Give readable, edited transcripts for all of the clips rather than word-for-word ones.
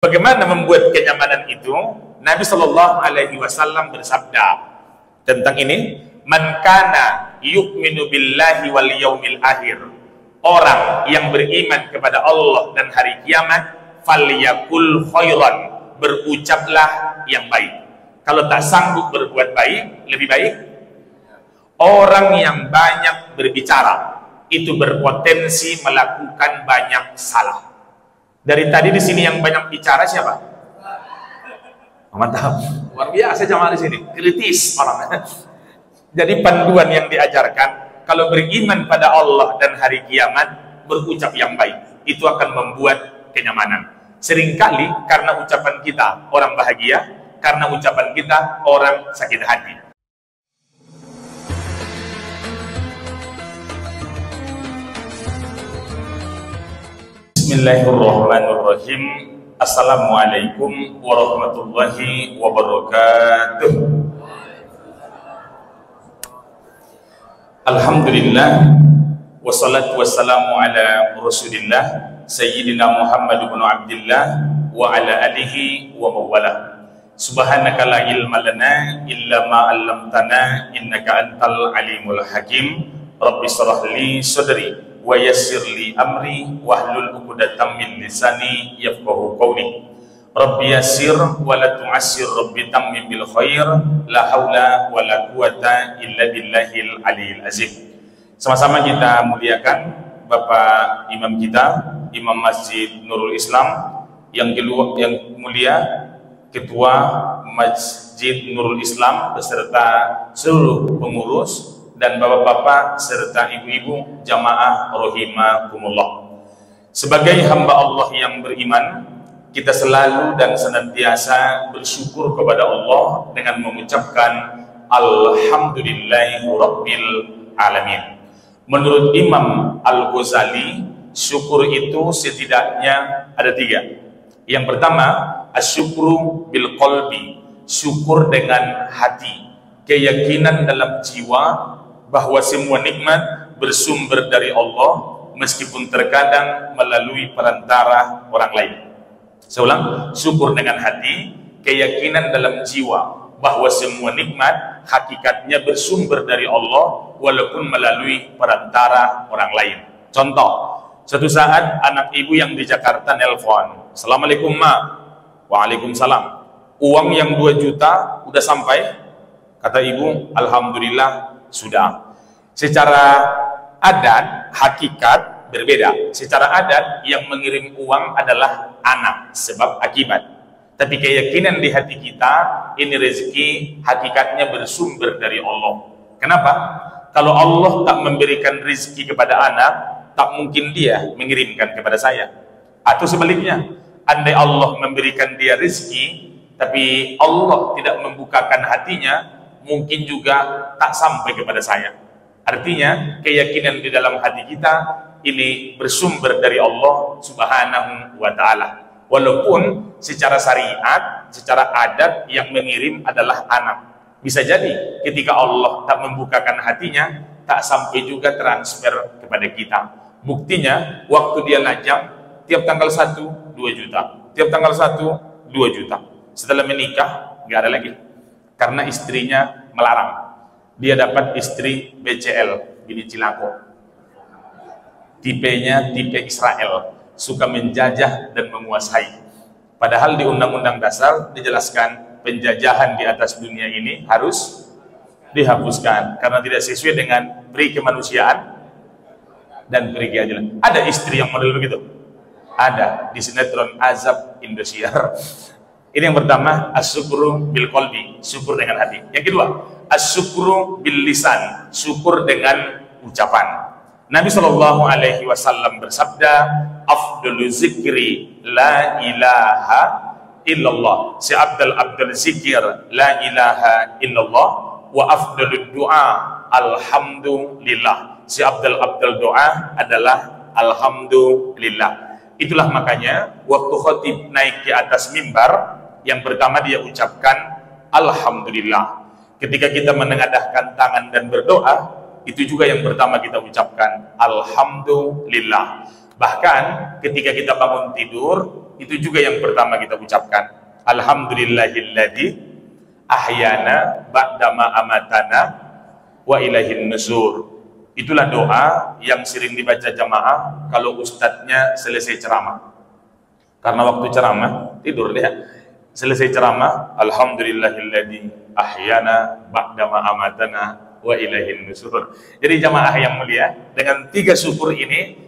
Bagaimana membuat kenyamanan itu? Nabi Shallallahu Alaihi Wasallam bersabda tentang ini, man kana yu'minu billahi wal yaumil akhir, orang yang beriman kepada Allah dan hari kiamat, falyakul khairan, berucaplah yang baik. Kalau tak sanggup berbuat baik, lebih baik orang yang banyak berbicara itu berpotensi melakukan banyak salah. Dari tadi di sini yang banyak bicara siapa? Mantap, luar biasa jamaah di sini, kritis orang. Jadi panduan yang diajarkan, kalau beriman pada Allah dan hari kiamat, berucap yang baik, itu akan membuat kenyamanan. Seringkali karena ucapan kita orang bahagia, karena ucapan kita orang sakit hati. Bismillahirrahmanirrahim. Assalamualaikum warahmatullahi wabarakatuh. Alhamdulillah, wassalatu wassalamu ala rasulillah Sayyidina Muhammad ibn Abdillah wa ala alihi wa mawalah. Subhanaka la ilma lana illa ma 'allamtana innaka antal alimul hakim. Rabbi shrah li sadri wa yassir li amri wahlul 'uqdatam min lisani yafqahu qawli. Rabbi yassir wa la tu'assir, rabbi tammim bil khair, la haula wa la quwata illa billahil aliyil azim. Sama-sama kita muliakan Bapak Imam kita, Imam Masjid Nurul Islam, yang mulia Ketua Masjid Nurul Islam beserta seluruh pengurus dan bapak-bapak serta ibu-ibu jamaah rahimakumullah. Sebagai hamba Allah yang beriman, kita selalu dan senantiasa bersyukur kepada Allah dengan mengucapkan alhamdulillahi rabbil alamin. Menurut Imam Al-Ghazali, syukur itu setidaknya ada 3. Yang pertama, asyukru bil qalbi, syukur dengan hati, keyakinan dalam jiwa bahwa semua nikmat bersumber dari Allah, meskipun terkadang melalui perantara orang lain. Saya ulang, syukur dengan hati, keyakinan dalam jiwa bahwa semua nikmat hakikatnya bersumber dari Allah walaupun melalui perantara orang lain. Contoh, suatu saat anak ibu yang di Jakarta nelpon, "Assalamualaikum ma." "Waalaikumsalam." "Uang yang 2 juta udah sampai?" Kata ibu, "Alhamdulillah sudah." Secara adat, hakikat berbeda. Secara adat, yang mengirim uang adalah anak, sebab akibat. Tapi keyakinan di hati kita, ini rezeki hakikatnya bersumber dari Allah. Kenapa? Kalau Allah tak memberikan rezeki kepada anak, tak mungkin dia mengirimkan kepada saya. Atau sebaliknya, andai Allah memberikan dia rezeki, tapi Allah tidak membukakan hatinya, mungkin juga tak sampai kepada saya. Artinya, keyakinan di dalam hati kita ini bersumber dari Allah Subhanahu wa ta'ala. Walaupun secara syariat, secara adat yang mengirim adalah anak. Bisa jadi ketika Allah tak membukakan hatinya, tak sampai juga transfer kepada kita. Buktinya, waktu dia lajang, tiap tanggal 1, 2 juta. Tiap tanggal 1, 2 juta. Setelah menikah, nggak ada lagi. Karena istrinya melarang. Dia dapat istri BCL, bini cilako. Tipenya tipe Israel, suka menjajah dan menguasai. Padahal di Undang-Undang Dasar dijelaskan penjajahan di atas dunia ini harus dihapuskan karena tidak sesuai dengan peri kemanusiaan dan peri keadilan. Ada istri yang model begitu? Ada di sinetron Azab Indosiar. Ini yang pertama, asyukru bil qalbi, syukur dengan hati. Yang kedua, asyukru bil lisan, syukur dengan ucapan. Nabi Shallallahu Alaihi Wasallam bersabda, afdalu zikri la ilaha illallah, seabdal zikir la ilaha illallah, wa afdalu doa alhamdulillah, seabdal doa adalah alhamdulillah. Itulah makanya waktu khatib naik ke atas mimbar, yang pertama dia ucapkan alhamdulillah. Ketika kita menengadahkan tangan dan berdoa, itu juga yang pertama kita ucapkan alhamdulillah. Bahkan ketika kita bangun tidur, itu juga yang pertama kita ucapkan. Alhamdulillahilladzi ahyana ba'dama amatana wa ilaihin nusur. Itulah doa yang sering dibaca jamaah kalau ustadznya selesai ceramah. Karena waktu ceramah tidur dia. Selesai ceramah, alhamdulillahilladzi ahyana ba'dama amatana wa ilaihin nusur. Jadi jamaah yang mulia, dengan 3 syukur ini,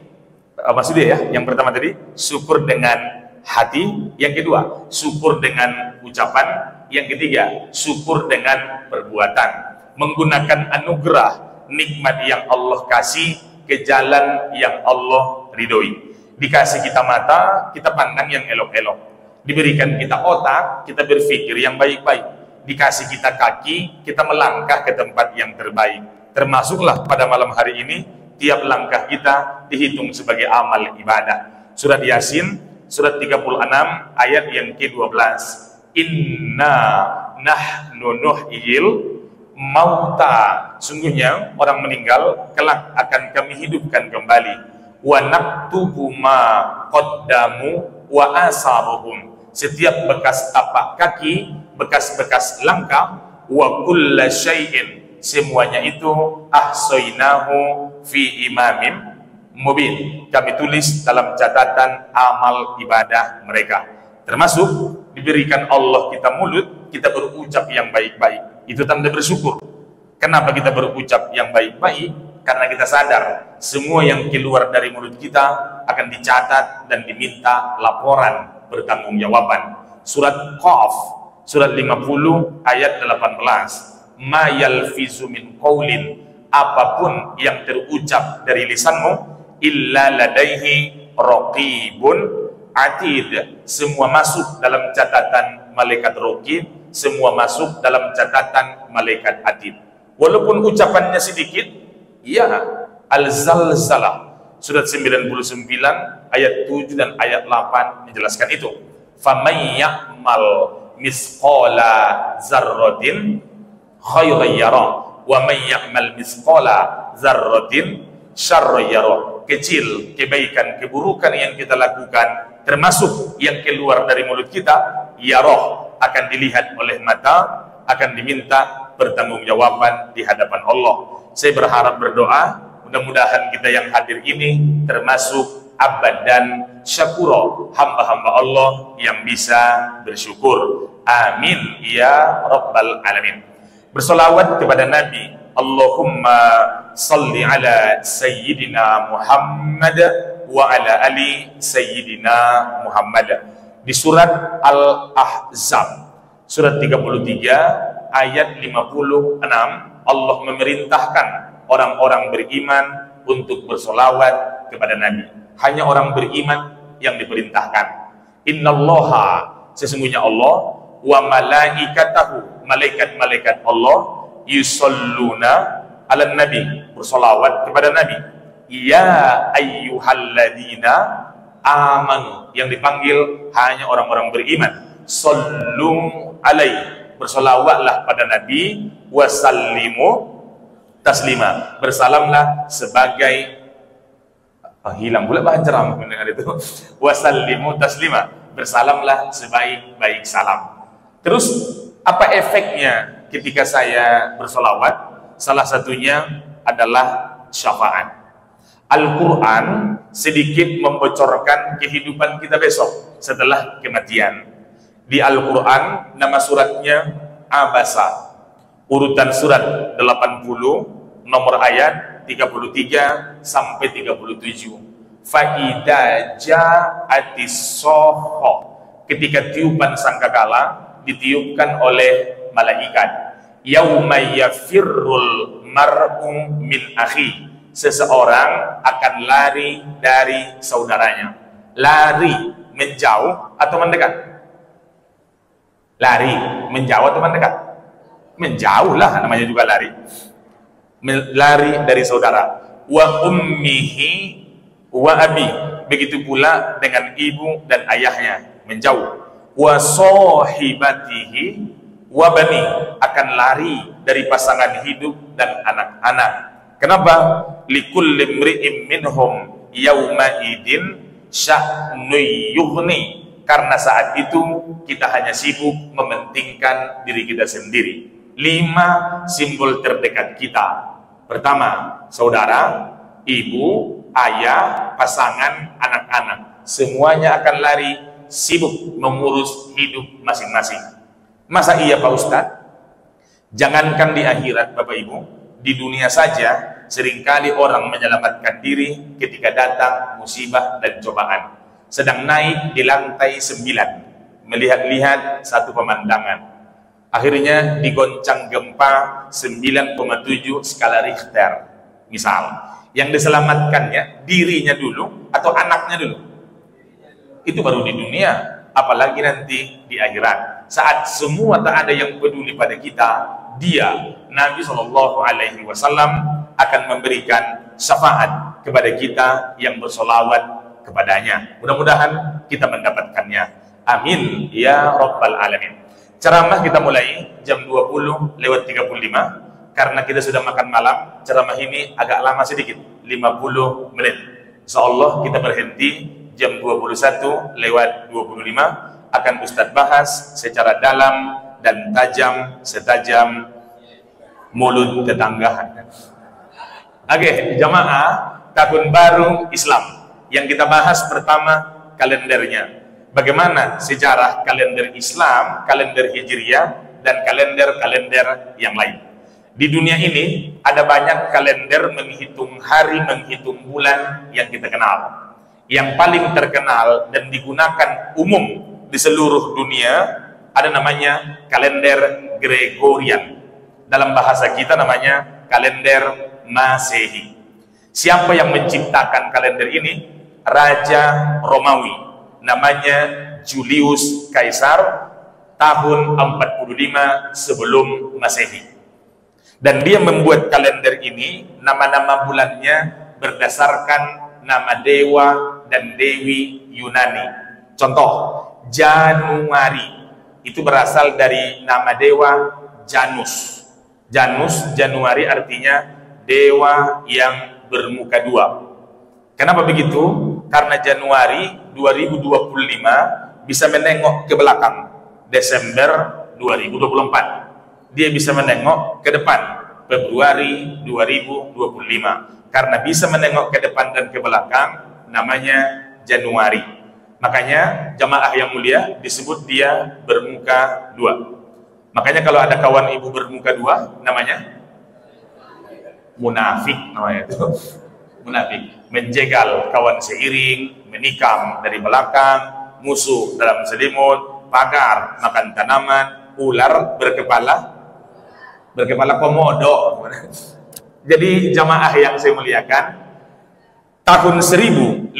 maksudnya ya, yang pertama tadi syukur dengan hati, yang kedua syukur dengan ucapan, yang ketiga syukur dengan perbuatan, menggunakan anugerah nikmat yang Allah kasih ke jalan yang Allah ridhoi. Dikasih kita mata, kita pandang yang elok-elok. Diberikan kita otak, kita berpikir yang baik-baik. Dikasih kita kaki, kita melangkah ke tempat yang terbaik. Termasuklah pada malam hari ini, tiap langkah kita dihitung sebagai amal ibadah. Surat Yasin, surat 36, ayat yang ke-12. Inna nahnu nuhyil mauta. Sungguhnya orang meninggal kelak akan kami hidupkan kembali. Wa naktubu ma qaddamu wa asaruhum. Setiap bekas tapak kaki, bekas-bekas langkah, wa kulla syai'in, semuanya itu ahsainahu fi imamin mubin. Kami tulis dalam catatan amal ibadah mereka. Termasuk diberikan Allah kita mulut, kita berucap yang baik-baik. Itu tanda bersyukur. Kenapa kita berucap yang baik-baik? Karena kita sadar semua yang keluar dari mulut kita akan dicatat dan diminta laporan pertanggungjawaban. Surat Qaf, surat 50 ayat 18. Ma yalfizu min qaulin, apapun yang terucap dari lisanmu, illa ladaihi raqibun atid. Semua masuk dalam catatan malaikat raqib, semua masuk dalam catatan malaikat atid. Walaupun ucapannya sedikit, ya, al-zalzalah surat 99 ayat 7 dan ayat 8 menjelaskan itu. Faman ya'mal misqala dzarratin khairan yara wa man ya'mal misqala dzarratin syarran yara. Kecil kebaikan keburukan yang kita lakukan, termasuk yang keluar dari mulut kita, ya roh, akan dilihat oleh mata, akan diminta pertanggungjawaban di hadapan Allah. Saya berharap berdoa, mudah-mudahan kita yang hadir ini termasuk abad dan syakuro, hamba-hamba Allah yang bisa bersyukur. Amin ya rabbal alamin. Bersolawat kepada Nabi. Allahumma salli ala sayyidina Muhammad wa ala ali sayyidina Muhammad. Di surat Al-Ahzab, surat 33 ayat 56, Allah memerintahkan orang-orang beriman untuk bersolawat kepada Nabi. Hanya orang beriman yang diperintahkan. Innallaha, sesungguhnya Allah, wa malaikatahu, malaikat-malaikat Allah, yusalluna ala nabi, bersolawat kepada Nabi. Ya ayyuhalladzina amanu, yang dipanggil hanya orang-orang beriman. Sallu alaihi, bersolawatlah pada Nabi. Wasallimu taslima, bersalamlah sebagai hilang pula bahan ceramah mendengar itu. Wasallimu taslima, bersalamlah sebaik-baik salam. Terus apa efeknya ketika saya bersolawat? Salah satunya adalah syafaat. Al-Quran sedikit membocorkan kehidupan kita besok setelah kematian. Di Al-Quran nama suratnya Abasa, urutan surat 80, nomor ayat 33 sampai 37. Fa'idha ja'atis soho, ketika tiupan sangkakala ditiupkan oleh malaikat. Yauma yafirrul mar'u min akhi, seseorang akan lari dari saudaranya. Lari menjauh atau mendekat? Lari menjauh atau mendekat? Menjauhlah, namanya juga lari. Lari dari saudara. Wa ummihi wa abi, begitu pula dengan ibu dan ayahnya, menjauh. Wa sahibatihi wa bani, akan lari dari pasangan hidup dan anak-anak. Kenapa? Likulli imri'in minhum yauma idin sya'nu yughni, karena saat itu kita hanya sibuk mementingkan diri kita sendiri. 5 simbol terdekat kita. Pertama, saudara, ibu, ayah, pasangan, anak-anak. Semuanya akan lari sibuk mengurus hidup masing-masing. Masa iya Pak Ustadz? Jangankan di akhirat Bapak Ibu, di dunia saja seringkali orang menyelamatkan diri ketika datang musibah dan cobaan. Sedang naik di lantai 9, melihat-lihat satu pemandangan. Akhirnya digoncang gempa 9,7 skala Richter. Misal, yang diselamatkannya dirinya dulu atau anaknya dulu? Itu baru di dunia, apalagi nanti di akhirat. Saat semua tak ada yang peduli pada kita, dia, Nabi SAW akan memberikan syafaat kepada kita yang bersolawat kepadanya. Mudah-mudahan kita mendapatkannya. Amin ya Rabbal Alamin. Ceramah kita mulai jam 20:35 karena kita sudah makan malam. Ceramah ini agak lama sedikit, 50 menit. Insyaallah kita berhenti jam 21:25 akan Ustadz bahas secara dalam dan tajam setajam mulut tetangga. Oke, jamaah, tahun baru Islam. Yang kita bahas pertama kalendernya. Bagaimana sejarah kalender Islam, kalender Hijriah, dan kalender-kalender yang lain. Di dunia ini ada banyak kalender menghitung hari, menghitung bulan yang kita kenal. Yang paling terkenal dan digunakan umum di seluruh dunia ada namanya kalender Gregorian. Dalam bahasa kita namanya kalender Masehi. Siapa yang menciptakan kalender ini? Raja Romawi, namanya Julius Caesar, tahun 45 sebelum Masehi. Dan dia membuat kalender ini, nama-nama bulannya berdasarkan nama dewa dan dewi Yunani. Contoh, Januari itu berasal dari nama dewa Janus. Janus, Januari artinya dewa yang bermuka dua. Kenapa begitu? Karena Januari 2025 bisa menengok ke belakang, Desember 2024. Dia bisa menengok ke depan, Februari 2025. Karena bisa menengok ke depan dan ke belakang, namanya Januari. Makanya jamaah yang mulia disebut dia bermuka dua. Makanya kalau ada kawan ibu bermuka dua, namanya munafik, namanya itu. Munafik, menjegal kawan seiring, menikam dari belakang, musuh dalam selimut, pagar makan tanaman, ular berkepala komodo. Jadi jamaah yang saya muliakan, tahun 1582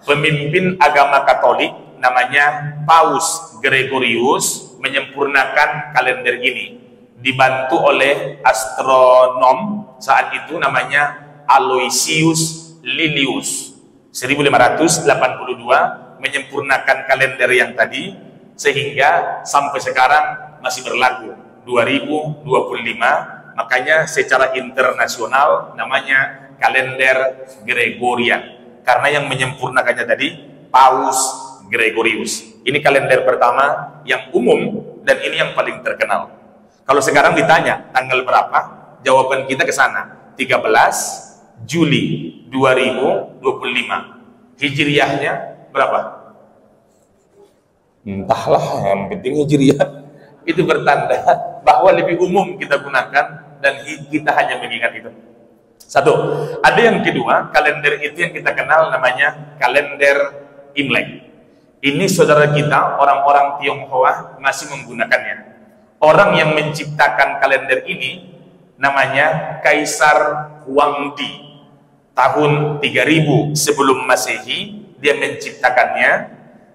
pemimpin agama Katolik namanya Paus Gregorius menyempurnakan kalender ini, dibantu oleh astronom saat itu namanya Aloysius Lilius. 1582 menyempurnakan kalender yang tadi, sehingga sampai sekarang masih berlaku 2025. Makanya secara internasional namanya kalender Gregorian, karena yang menyempurnakannya tadi Paus Gregorius. Ini kalender pertama yang umum dan ini yang paling terkenal. Kalau sekarang ditanya tanggal berapa, jawaban kita ke sana, 13 Juli 2025. Hijriahnya berapa? Entahlah, yang penting Hijriah. Itu bertanda bahwa lebih umum kita gunakan dan kita hanya mengingat itu. Satu. Ada yang kedua, kalender itu yang kita kenal namanya kalender Imlek. Ini saudara kita, orang-orang Tionghoa masih menggunakannya. Orang yang menciptakan kalender ini namanya Kaisar Huangdi. Tahun 3000 sebelum Masehi dia menciptakannya.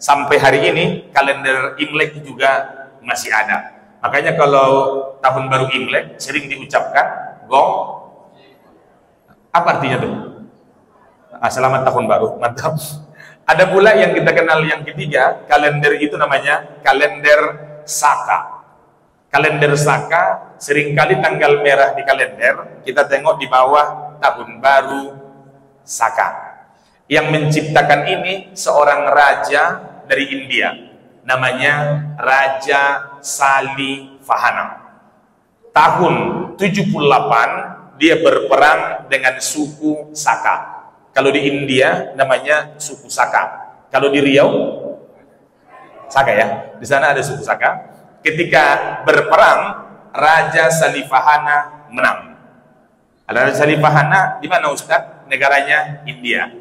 Sampai hari ini kalender Imlek juga masih ada. Makanya kalau tahun baru Imlek sering diucapkan Gong. Apa artinya tuh? Selamat tahun baru, mantap. Ada pula yang kita kenal yang ketiga, kalender itu namanya kalender Saka. Kalender Saka, seringkali tanggal merah di kalender kita tengok di bawah tahun baru Saka. Yang menciptakan ini seorang raja dari India, namanya Raja Salifahana. Tahun 78 dia berperang dengan suku Saka. Kalau di India namanya suku Saka. Kalau di Riau Saka ya. Di sana ada suku Saka. Ketika berperang, Raja Salifahana menang. Raja Salifahana di mana Ustaz? Negaranya India.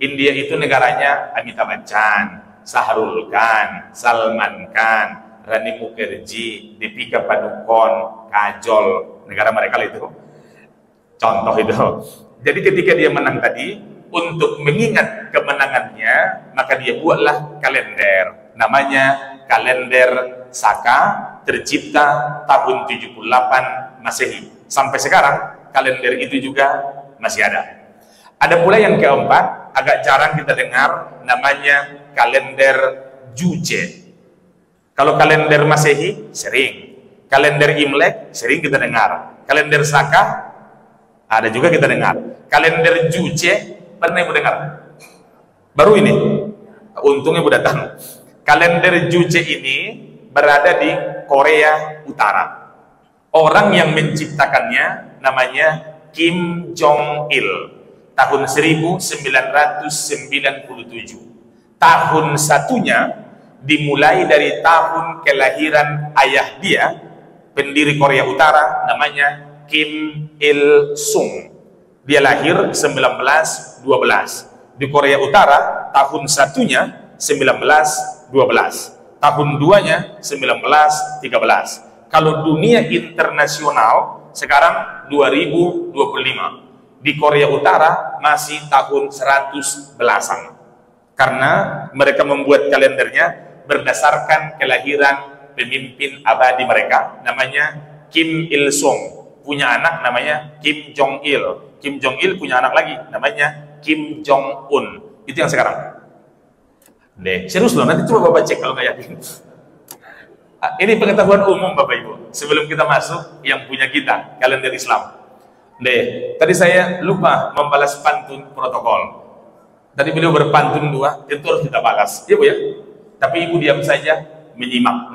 India itu negaranya Amitabh Bachchan, Shahrukh Khan, Salman Khan, Rani Mukherjee, Deepika Padukone, Kajol, negara mereka itu. Contoh itu. Jadi ketika dia menang tadi, untuk mengingat kemenangannya, maka dia buatlah kalender. Namanya kalender Saka, tercipta tahun 78 Masehi. Sampai sekarang kalender itu juga masih ada. Ada pula yang keempat, agak jarang kita dengar, namanya kalender Juche. Kalau kalender Masehi sering, kalender Imlek sering kita dengar, kalender Saka ada juga kita dengar, kalender Juche pernah ibu dengar? Baru ini, untungnya ibu datang. Kalender Juche ini berada di Korea Utara. Orang yang menciptakannya namanya Kim Jong-il. Tahun 1997. Tahun satunya dimulai dari tahun kelahiran ayah dia, pendiri Korea Utara, namanya Kim Il Sung. Dia lahir 1912. Di Korea Utara tahun satunya 1912. Tahun duanya 1913. Kalau dunia internasional sekarang 2025. Di Korea Utara masih tahun 100 belasan. Karena mereka membuat kalendernya berdasarkan kelahiran pemimpin abadi mereka, namanya Kim Il Sung. Punya anak namanya Kim Jong Il. Kim Jong Il punya anak lagi namanya Kim Jong Un. Itu yang sekarang. Deh, serius loh, nanti coba Bapak cek kalau nggak yakin. Ini pengetahuan umum Bapak Ibu. Sebelum kita masuk yang punya kita, kalender Islam. Deh, tadi saya lupa membalas pantun protokol. Tadi beliau berpantun dua, tentu harus kita balas. Ya Bu ya? Tapi Ibu diam saja, menyimak.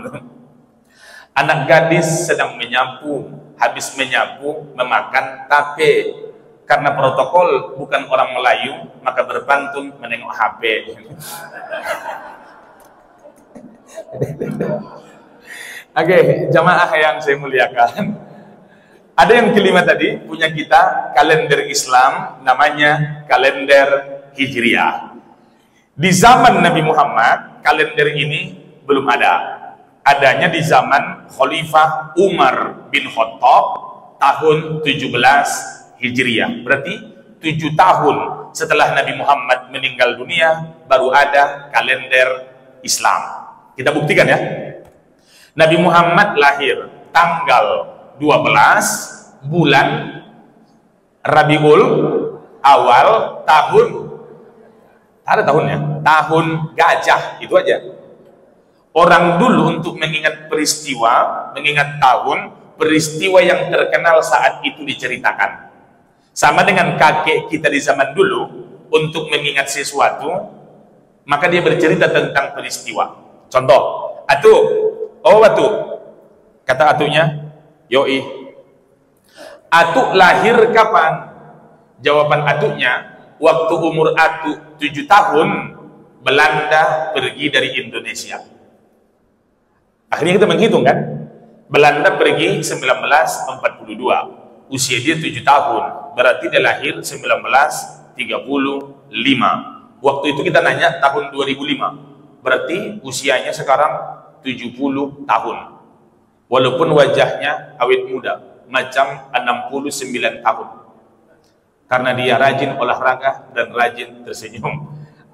Anak gadis sedang menyapu, habis menyapu, memakan tape. Karena protokol bukan orang Melayu, maka berpantun menengok HP. Oke, jamaah yang saya muliakan. Ada yang kelima tadi, punya kita kalender Islam, namanya kalender Hijriah. Di zaman Nabi Muhammad, kalender ini belum ada. Adanya di zaman Khalifah Umar bin Khattab tahun 17 Hijriah. Berarti 7 tahun setelah Nabi Muhammad meninggal dunia, baru ada kalender Islam. Kita buktikan ya. Nabi Muhammad lahir tanggal 12 bulan Rabiul Awal tahun, ada tahunnya, tahun gajah, itu aja. Orang dulu untuk mengingat peristiwa, mengingat tahun, peristiwa yang terkenal saat itu diceritakan. Sama dengan kakek kita di zaman dulu, untuk mengingat sesuatu, maka dia bercerita tentang peristiwa. Contoh, atu, oh atu, kata atunya, yoi. Atuk lahir kapan? Jawaban atuknya, waktu umur atuk 7 tahun, Belanda pergi dari Indonesia. Akhirnya kita menghitung kan? Belanda pergi 1942. Usia dia 7 tahun. Berarti dia lahir 1935. Waktu itu kita nanya tahun 2005. Berarti usianya sekarang 70 tahun. Walaupun wajahnya awet muda, macam 69 tahun. Karena dia rajin olahraga dan rajin tersenyum.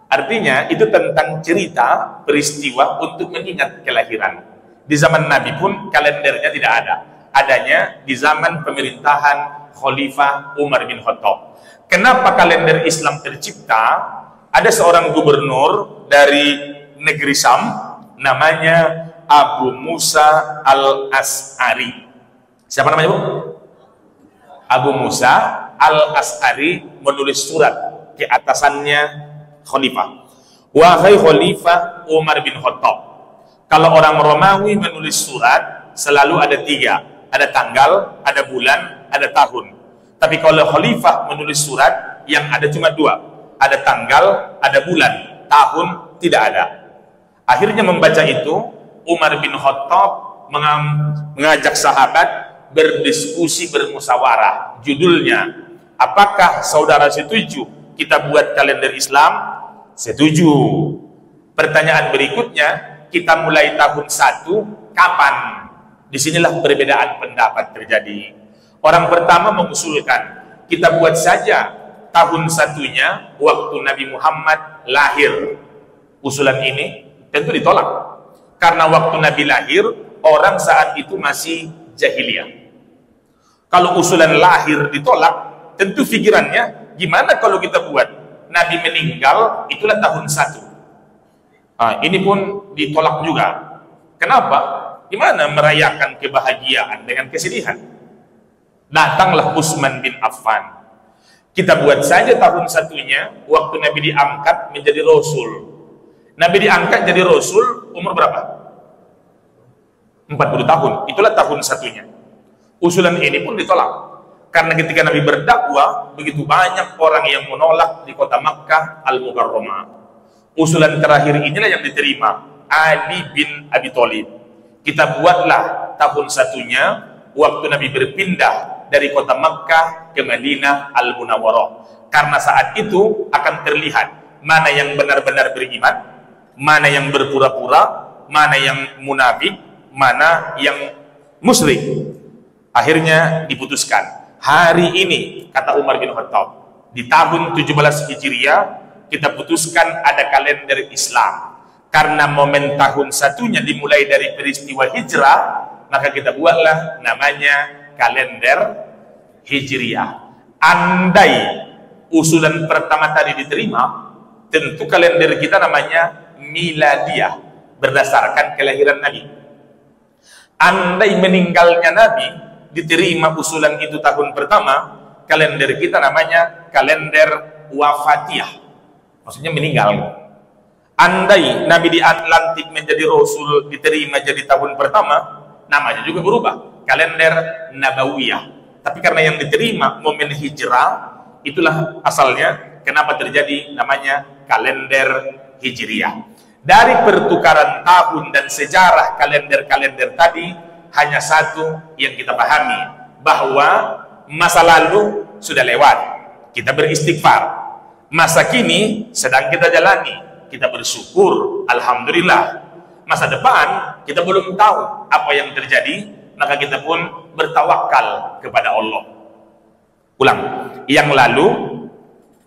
Artinya itu tentang cerita peristiwa untuk mengingat kelahiran. Di zaman Nabi pun kalendernya tidak ada. Adanya di zaman pemerintahan Khalifah Umar bin Khattab. Kenapa kalender Islam tercipta? Ada seorang gubernur dari negeri Syam, namanya Abu Musa al-As'ari. Siapa namanya Bu? Abu Musa al-As'ari menulis surat ke atasannya khalifah. Wahai Khalifah Umar bin Khattab, kalau orang Romawi menulis surat selalu ada 3, ada tanggal, ada bulan, ada tahun. Tapi kalau Khalifah menulis surat yang ada cuma 2, ada tanggal, ada bulan, tahun tidak ada. Akhirnya membaca itu, Umar bin Khattab mengajak sahabat berdiskusi, bermusyawarah. Judulnya, apakah saudara setuju kita buat kalender Islam? Setuju. Pertanyaan berikutnya, kita mulai tahun 1 kapan? Disinilah perbedaan pendapat terjadi. Orang pertama mengusulkan kita buat saja tahun 1-nya waktu Nabi Muhammad lahir. Usulan ini tentu ditolak karena waktu Nabi lahir orang saat itu masih jahiliyah. Kalau usulan lahir ditolak, tentu pikirannya gimana kalau kita buat Nabi meninggal, itulah tahun 1. Ini pun ditolak juga. Kenapa? Gimana merayakan kebahagiaan dengan kesedihan? Datanglah Utsman bin Affan. Kita buat saja tahun 1-nya waktu Nabi diangkat menjadi Rasul. Nabi diangkat jadi Rasul umur berapa? 40 tahun. Itulah tahun 1-nya. Usulan ini pun ditolak. Karena ketika Nabi berdakwah, begitu banyak orang yang menolak di kota Makkah Al-Mukarramah. Usulan terakhir inilah yang diterima Ali bin Abi Thalib. Kita buatlah tahun 1-nya waktu Nabi berpindah dari kota Makkah ke Madinah Al-Munawwarah. Karena saat itu akan terlihat mana yang benar-benar beriman, mana yang berpura-pura, mana yang munafik, mana yang musyrik. Akhirnya diputuskan. Hari ini, kata Umar bin Khattab, di tahun 17 Hijriah, kita putuskan ada kalender Islam. Karena momen tahun 1-nya dimulai dari peristiwa hijrah, maka kita buatlah namanya kalender Hijriah. Andai usulan pertama tadi diterima, tentu kalender kita namanya Miladiyah, berdasarkan kelahiran Nabi. Andai meninggalnya Nabi, diterima usulan itu tahun pertama, kalender kita namanya kalender wafatiyah, maksudnya meninggal. Andai Nabi di Atlantik menjadi Rasul, diterima jadi tahun pertama, namanya juga berubah, kalender nabawiyah. Tapi karena yang diterima momen hijrah, itulah asalnya kenapa terjadi namanya kalender hijriah. Dari pertukaran tahun dan sejarah kalender-kalender tadi, hanya satu yang kita pahami, bahwa masa lalu sudah lewat, kita beristighfar. Masa kini sedang kita jalani, kita bersyukur, alhamdulillah. Masa depan kita belum tahu apa yang terjadi, maka kita pun bertawakal kepada Allah. Ulang, yang lalu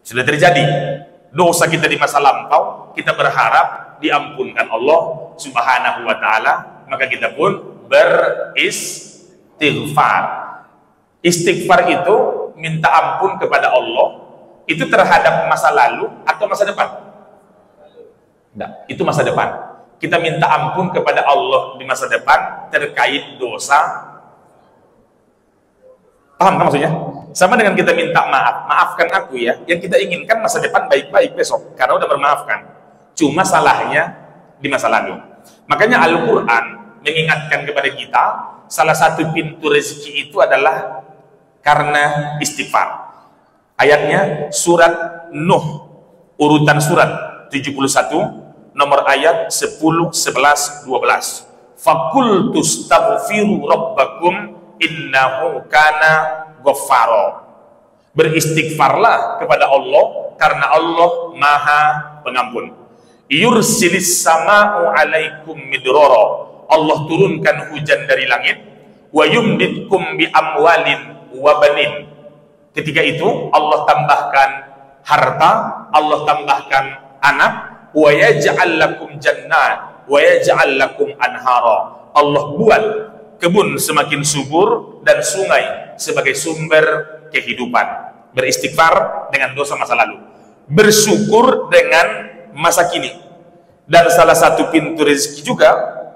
sudah terjadi, dosa kita di masa lampau, kita berharap diampunkan Allah Subhanahu wa ta'ala, maka kita pun beristighfar. Istighfar itu minta ampun kepada Allah, itu terhadap masa lalu atau masa depan? Tidak, itu masa depan. Kita minta ampun kepada Allah di masa depan terkait dosa. Paham kan maksudnya? Sama dengan kita minta maaf, maafkan aku ya. Yang kita inginkan masa depan baik-baik besok, karena udah bermaafkan. Cuma salahnya di masa lalu. Makanya Al-Quran mengingatkan kepada kita, salah satu pintu rezeki itu adalah karena istighfar. Ayatnya surat Nuh, urutan surat 71, nomor ayat 10, 11, 12. Fakultustaghfiru rabbakum innahu kana ghaffara. Beristighfarlah kepada Allah karena Allah Maha Pengampun. Yursilis sama'u alaikum midrara. Allah turunkan hujan dari langit, wa yumditkum bi amwalin wa banin. Ketika itu Allah tambahkan harta, Allah tambahkan anak, wa yaj'al lakum jannat wa yaj'al lakum anhara. Allah buat kebun semakin subur dan sungai sebagai sumber kehidupan. Beristighfar dengan dosa masa lalu, bersyukur dengan masa kini. Dan salah satu pintu rezeki juga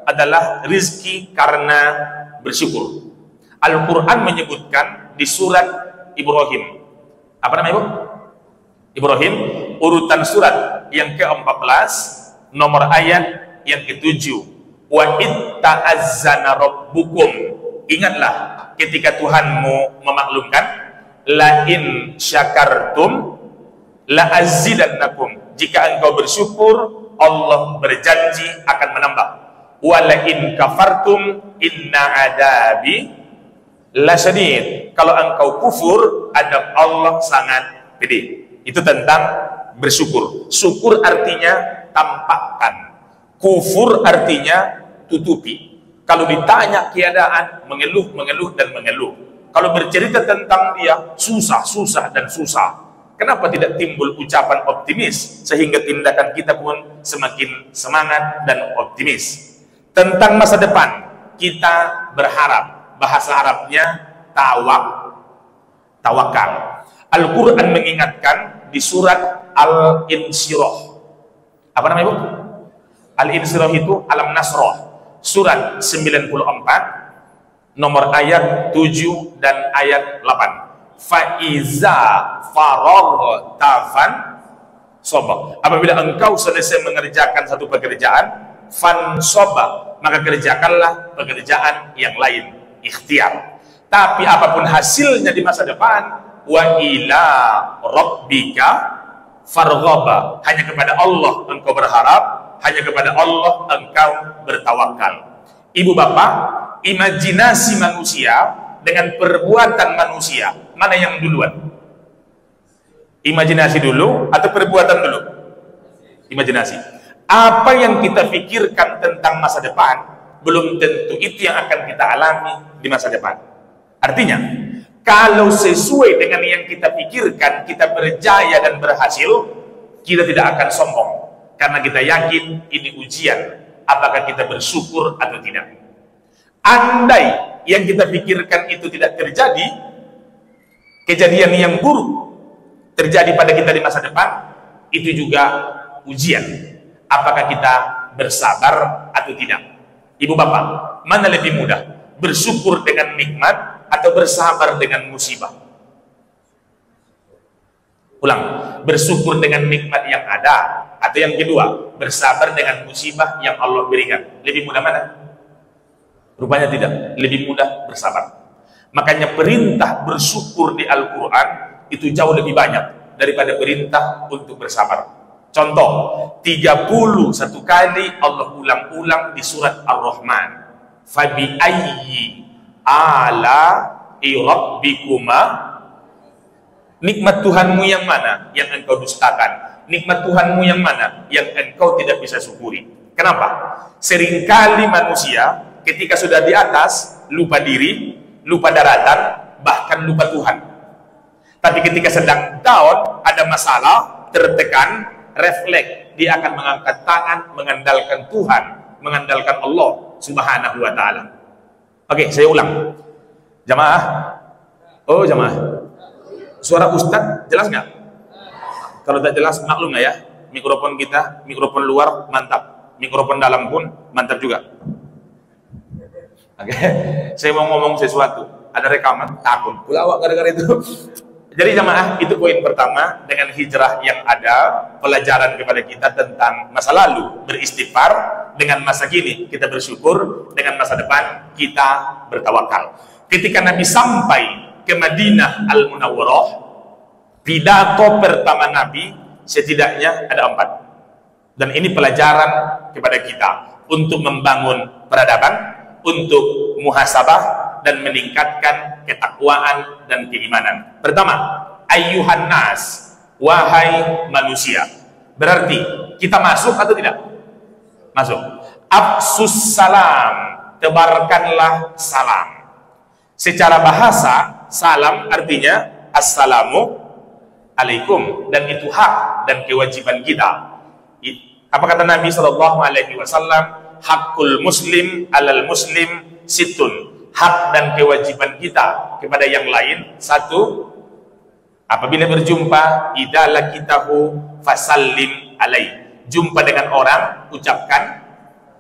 adalah rizki karena bersyukur. Al-Quran menyebutkan di surat Ibrahim, apa namanya Ibu? Ibrahim, urutan surat yang ke-14, nomor ayat yang ke-7. Wa itta'azzana rabbukum. Ingatlah ketika Tuhanmu memaklumkan, la in syakartum la azidannakum. Jika engkau bersyukur, Allah berjanji akan menambah. Wa la in kafartum inna adabi lasyadid. Kalau engkau kufur, adab Allah sangat gede. Itu tentang bersyukur. Syukur artinya tampakkan, kufur artinya tutupi. Kalau ditanya keadaan, mengeluh, mengeluh, dan mengeluh. Kalau bercerita tentang dia, susah, susah, dan susah. Kenapa tidak timbul ucapan optimis, sehingga tindakan kita pun semakin semangat dan optimis. Tentang masa depan, kita berharap. Bahasa Arabnya tawakal. Al-Quran mengingatkan di surat Al-Insyirah. Apa namanya, Bu? Al-Insyirah itu Alam Nasrah. Surat 94, nomor ayat 7 dan ayat 8. Fa'iza faraghtafan soba. Apabila engkau selesai mengerjakan satu pekerjaan, fansoba, maka kerjakanlah pekerjaan yang lain, ikhtiar. Tapi apapun hasilnya di masa depan, wa ila rabbika farghaba, hanya kepada Allah engkau berharap, hanya kepada Allah engkau bertawakal. Ibu bapak, imajinasi manusia dengan perbuatan manusia, mana yang duluan? Imajinasi dulu atau perbuatan dulu? Imajinasi. Apa yang kita pikirkan tentang masa depan, belum tentu itu yang akan kita alami di masa depan. Artinya, kalau sesuai dengan yang kita pikirkan, kita berjaya dan berhasil, kita tidak akan sombong. Karena kita yakin ini ujian, apakah kita bersyukur atau tidak. Andai yang kita pikirkan itu tidak terjadi, kejadian yang buruk terjadi pada kita di masa depan, itu juga ujian. Apakah kita bersabar atau tidak? Ibu bapak, mana lebih mudah? Bersyukur dengan nikmat atau bersabar dengan musibah? Ulang, bersyukur dengan nikmat yang ada, atau yang kedua, bersabar dengan musibah yang Allah berikan. Lebih mudah mana? Rupanya tidak, lebih mudah bersabar. Makanya perintah bersyukur di Al-Quran itu jauh lebih banyak daripada perintah untuk bersabar. Contoh, 31 kali Allah ulang-ulang di surat Ar-Rahman. Fabi ayyi ala'i rabbikuma, nikmat Tuhanmu yang mana yang engkau dustakan? Nikmat Tuhanmu yang mana yang engkau tidak bisa syukuri? Kenapa? Seringkali manusia ketika sudah di atas lupa diri, lupa daratan, bahkan lupa Tuhan. Tapi ketika sedang down, ada masalah, tertekan, refleks, dia akan mengangkat tangan, mengandalkan Tuhan, mengandalkan Allah Subhanahu wa ta'ala. Oke, saya ulang. Jamaah, oh jamaah, suara Ustadz jelas nggak? Kalau tak jelas maklum nggak ya? Mikrofon kita, mikrofon luar mantap, mikrofon dalam pun mantap juga. Oke, saya mau ngomong sesuatu, ada rekaman, takut kulawak gara-gara itu. Jadi jamaah, itu poin pertama. Dengan hijrah yang ada, pelajaran kepada kita tentang masa lalu beristighfar, dengan masa kini kita bersyukur, dengan masa depan kita bertawakal. Ketika Nabi sampai ke Madinah Al-Munawwarah, pidato pertama Nabi setidaknya ada 4. Dan ini pelajaran kepada kita untuk membangun peradaban, untuk muhasabah, dan meningkatkan ketakwaan dan keimanan. Pertama, ayyuhan nas, wahai manusia. Berarti kita masuk atau tidak? Masuk. Afsus salam, tebarkanlah salam. Secara bahasa, salam artinya assalamu alaikum, dan itu hak dan kewajiban kita. Apa kata Nabi SAW? Hakul muslim alal muslim situn. Hak dan kewajiban kita kepada yang lain, 1, apabila berjumpa, idza laqitahu fasallim alai. Jumpa dengan orang, ucapkan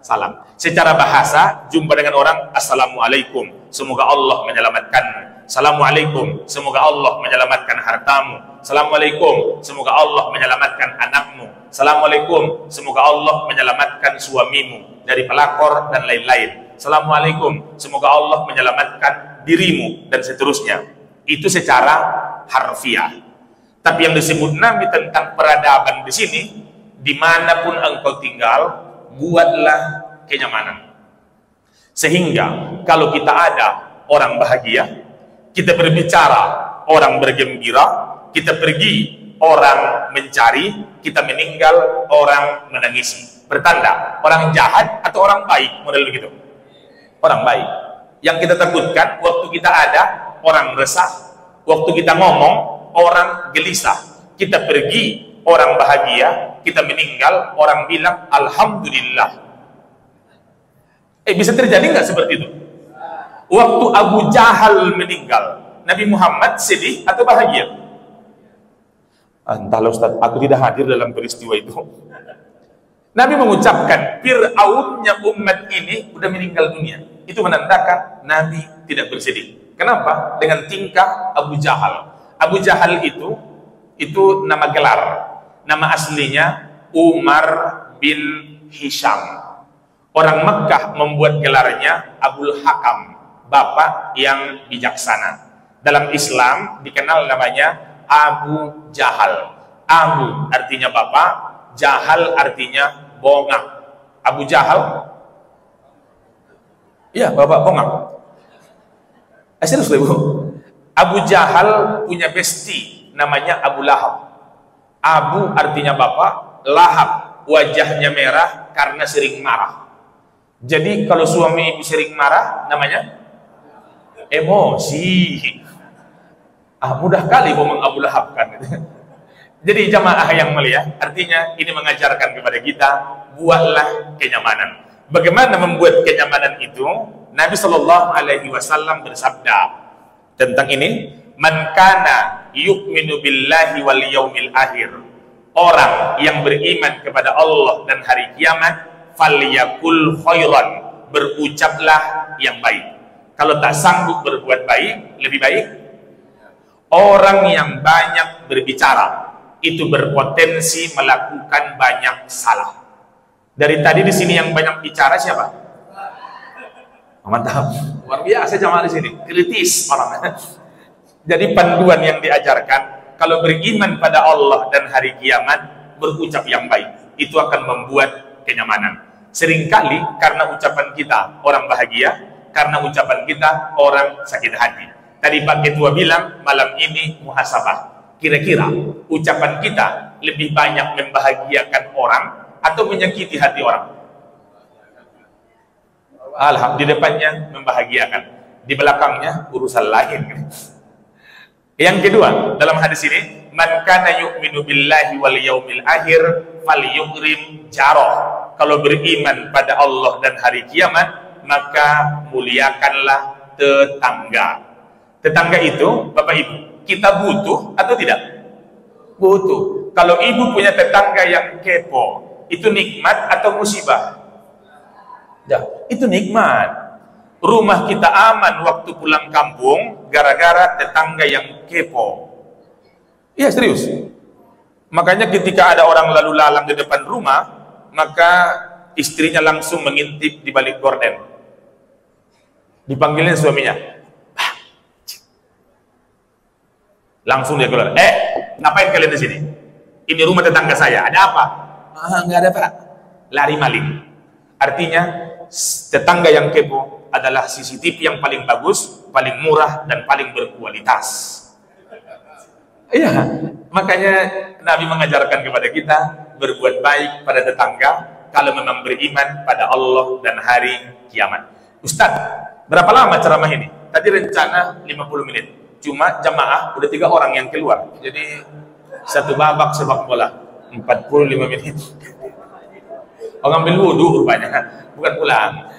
salam. Secara bahasa, jumpa dengan orang, assalamualaikum, semoga Allah menyelamatkanmu. Assalamualaikum, semoga Allah menyelamatkan hartamu. Assalamualaikum, semoga Allah menyelamatkan anakmu. Assalamualaikum, semoga Allah menyelamatkan suamimu dari pelakor dan lain-lain. Assalamualaikum, semoga Allah menyelamatkan dirimu, dan seterusnya. Itu secara harfiah. Tapi yang disebut Nabi tentang peradaban di sini, dimanapun engkau tinggal, buatlah kenyamanan. Sehingga kalau kita ada orang bahagia, kita berbicara orang bergembira, kita pergi orang mencari, kita meninggal orang menangisi. Bertanda orang jahat atau orang baik, model begitu. Orang baik. Yang kita takutkan waktu kita ada orang resah, waktu kita ngomong orang gelisah. Kita pergi orang bahagia, kita meninggal orang bilang alhamdulillah. Bisa terjadi nggak seperti itu? Waktu Abu Jahal meninggal, Nabi Muhammad sedih atau bahagia? Entahlah Ustaz, aku tidak hadir dalam peristiwa itu. Nabi mengucapkan Fir'aunnya umat ini udah meninggal dunia. Itu menandakan Nabi tidak bersedih. Kenapa? Dengan tingkah Abu Jahal. Abu Jahal itu nama gelar. Nama aslinya Umar bin Hisham. Orang Mekah membuat gelarnya Abul Hakam, bapak yang bijaksana. Dalam Islam dikenal namanya Abu Jahal. Abu artinya bapak, Jahal artinya bongak. Abu Jahal, ya bapak bongak. Serius Bu. Abu Jahal punya besti namanya Abu Lahab. Abu artinya bapak, Lahab wajahnya merah karena sering marah. Jadi kalau suami sering marah namanya emosi. Mudah kali ngomong Abu Lahab kan. Jadi jamaah yang mulia, artinya ini mengajarkan kepada kita, buatlah kenyamanan. Bagaimana membuat kenyamanan itu? Nabi Shallallahu Alaihi Wasallam bersabda tentang ini, man kana yu'minu billahi wal yaumil akhir. Orang yang beriman kepada Allah dan hari kiamat, falyakul khairan, berucaplah yang baik. Kalau tak sanggup berbuat baik, lebih baik orang yang banyak berbicara itu berpotensi melakukan banyak salah. Dari tadi di sini yang banyak bicara siapa? Mantap, luar biasa jamaah di sini, kritis orang. Jadi panduan yang diajarkan, kalau beriman pada Allah dan hari kiamat, berucap yang baik, itu akan membuat kenyamanan. Seringkali karena ucapan kita orang bahagia, karena ucapan kita orang sakit hati. Tadi Pak Ketua bilang malam ini muhasabah. Kira-kira ucapan kita lebih banyak membahagiakan orang atau menyakiti hati orang? Alhamdulillah, di depannya membahagiakan, di belakangnya urusan lain. Yang kedua, dalam hadis ini, man kana yu'minu billahi wal yaumil akhir falyukrim jarah. Kalau beriman pada Allah dan hari kiamat, maka muliakanlah tetangga. Tetangga itu, Bapak Ibu, kita butuh atau tidak? Butuh. Kalau ibu punya tetangga yang kepo, itu nikmat atau musibah? Ya, itu nikmat. Rumah kita aman waktu pulang kampung gara-gara tetangga yang kepo. Iya serius. Makanya ketika ada orang lalu lalang di depan rumah, maka istrinya langsung mengintip di balik gorden. Dipanggilin suaminya. Langsung dia keluar. Ngapain kalian di sini? Ini rumah tetangga saya. Ada apa? Nggak ada Pak. Lari maling. Artinya tetangga yang kepo adalah CCTV yang paling bagus, paling murah, dan paling berkualitas. Iya, makanya Nabi mengajarkan kepada kita berbuat baik pada tetangga kalau memang beriman pada Allah dan hari kiamat. Ustadz, berapa lama ceramah ini? Tadi rencana 50 menit. Cuma jamaah udah 3 orang yang keluar. Jadi satu babak sepak bola 45 menit. Oh, ngambil wudhu rupanya, bukan pulang.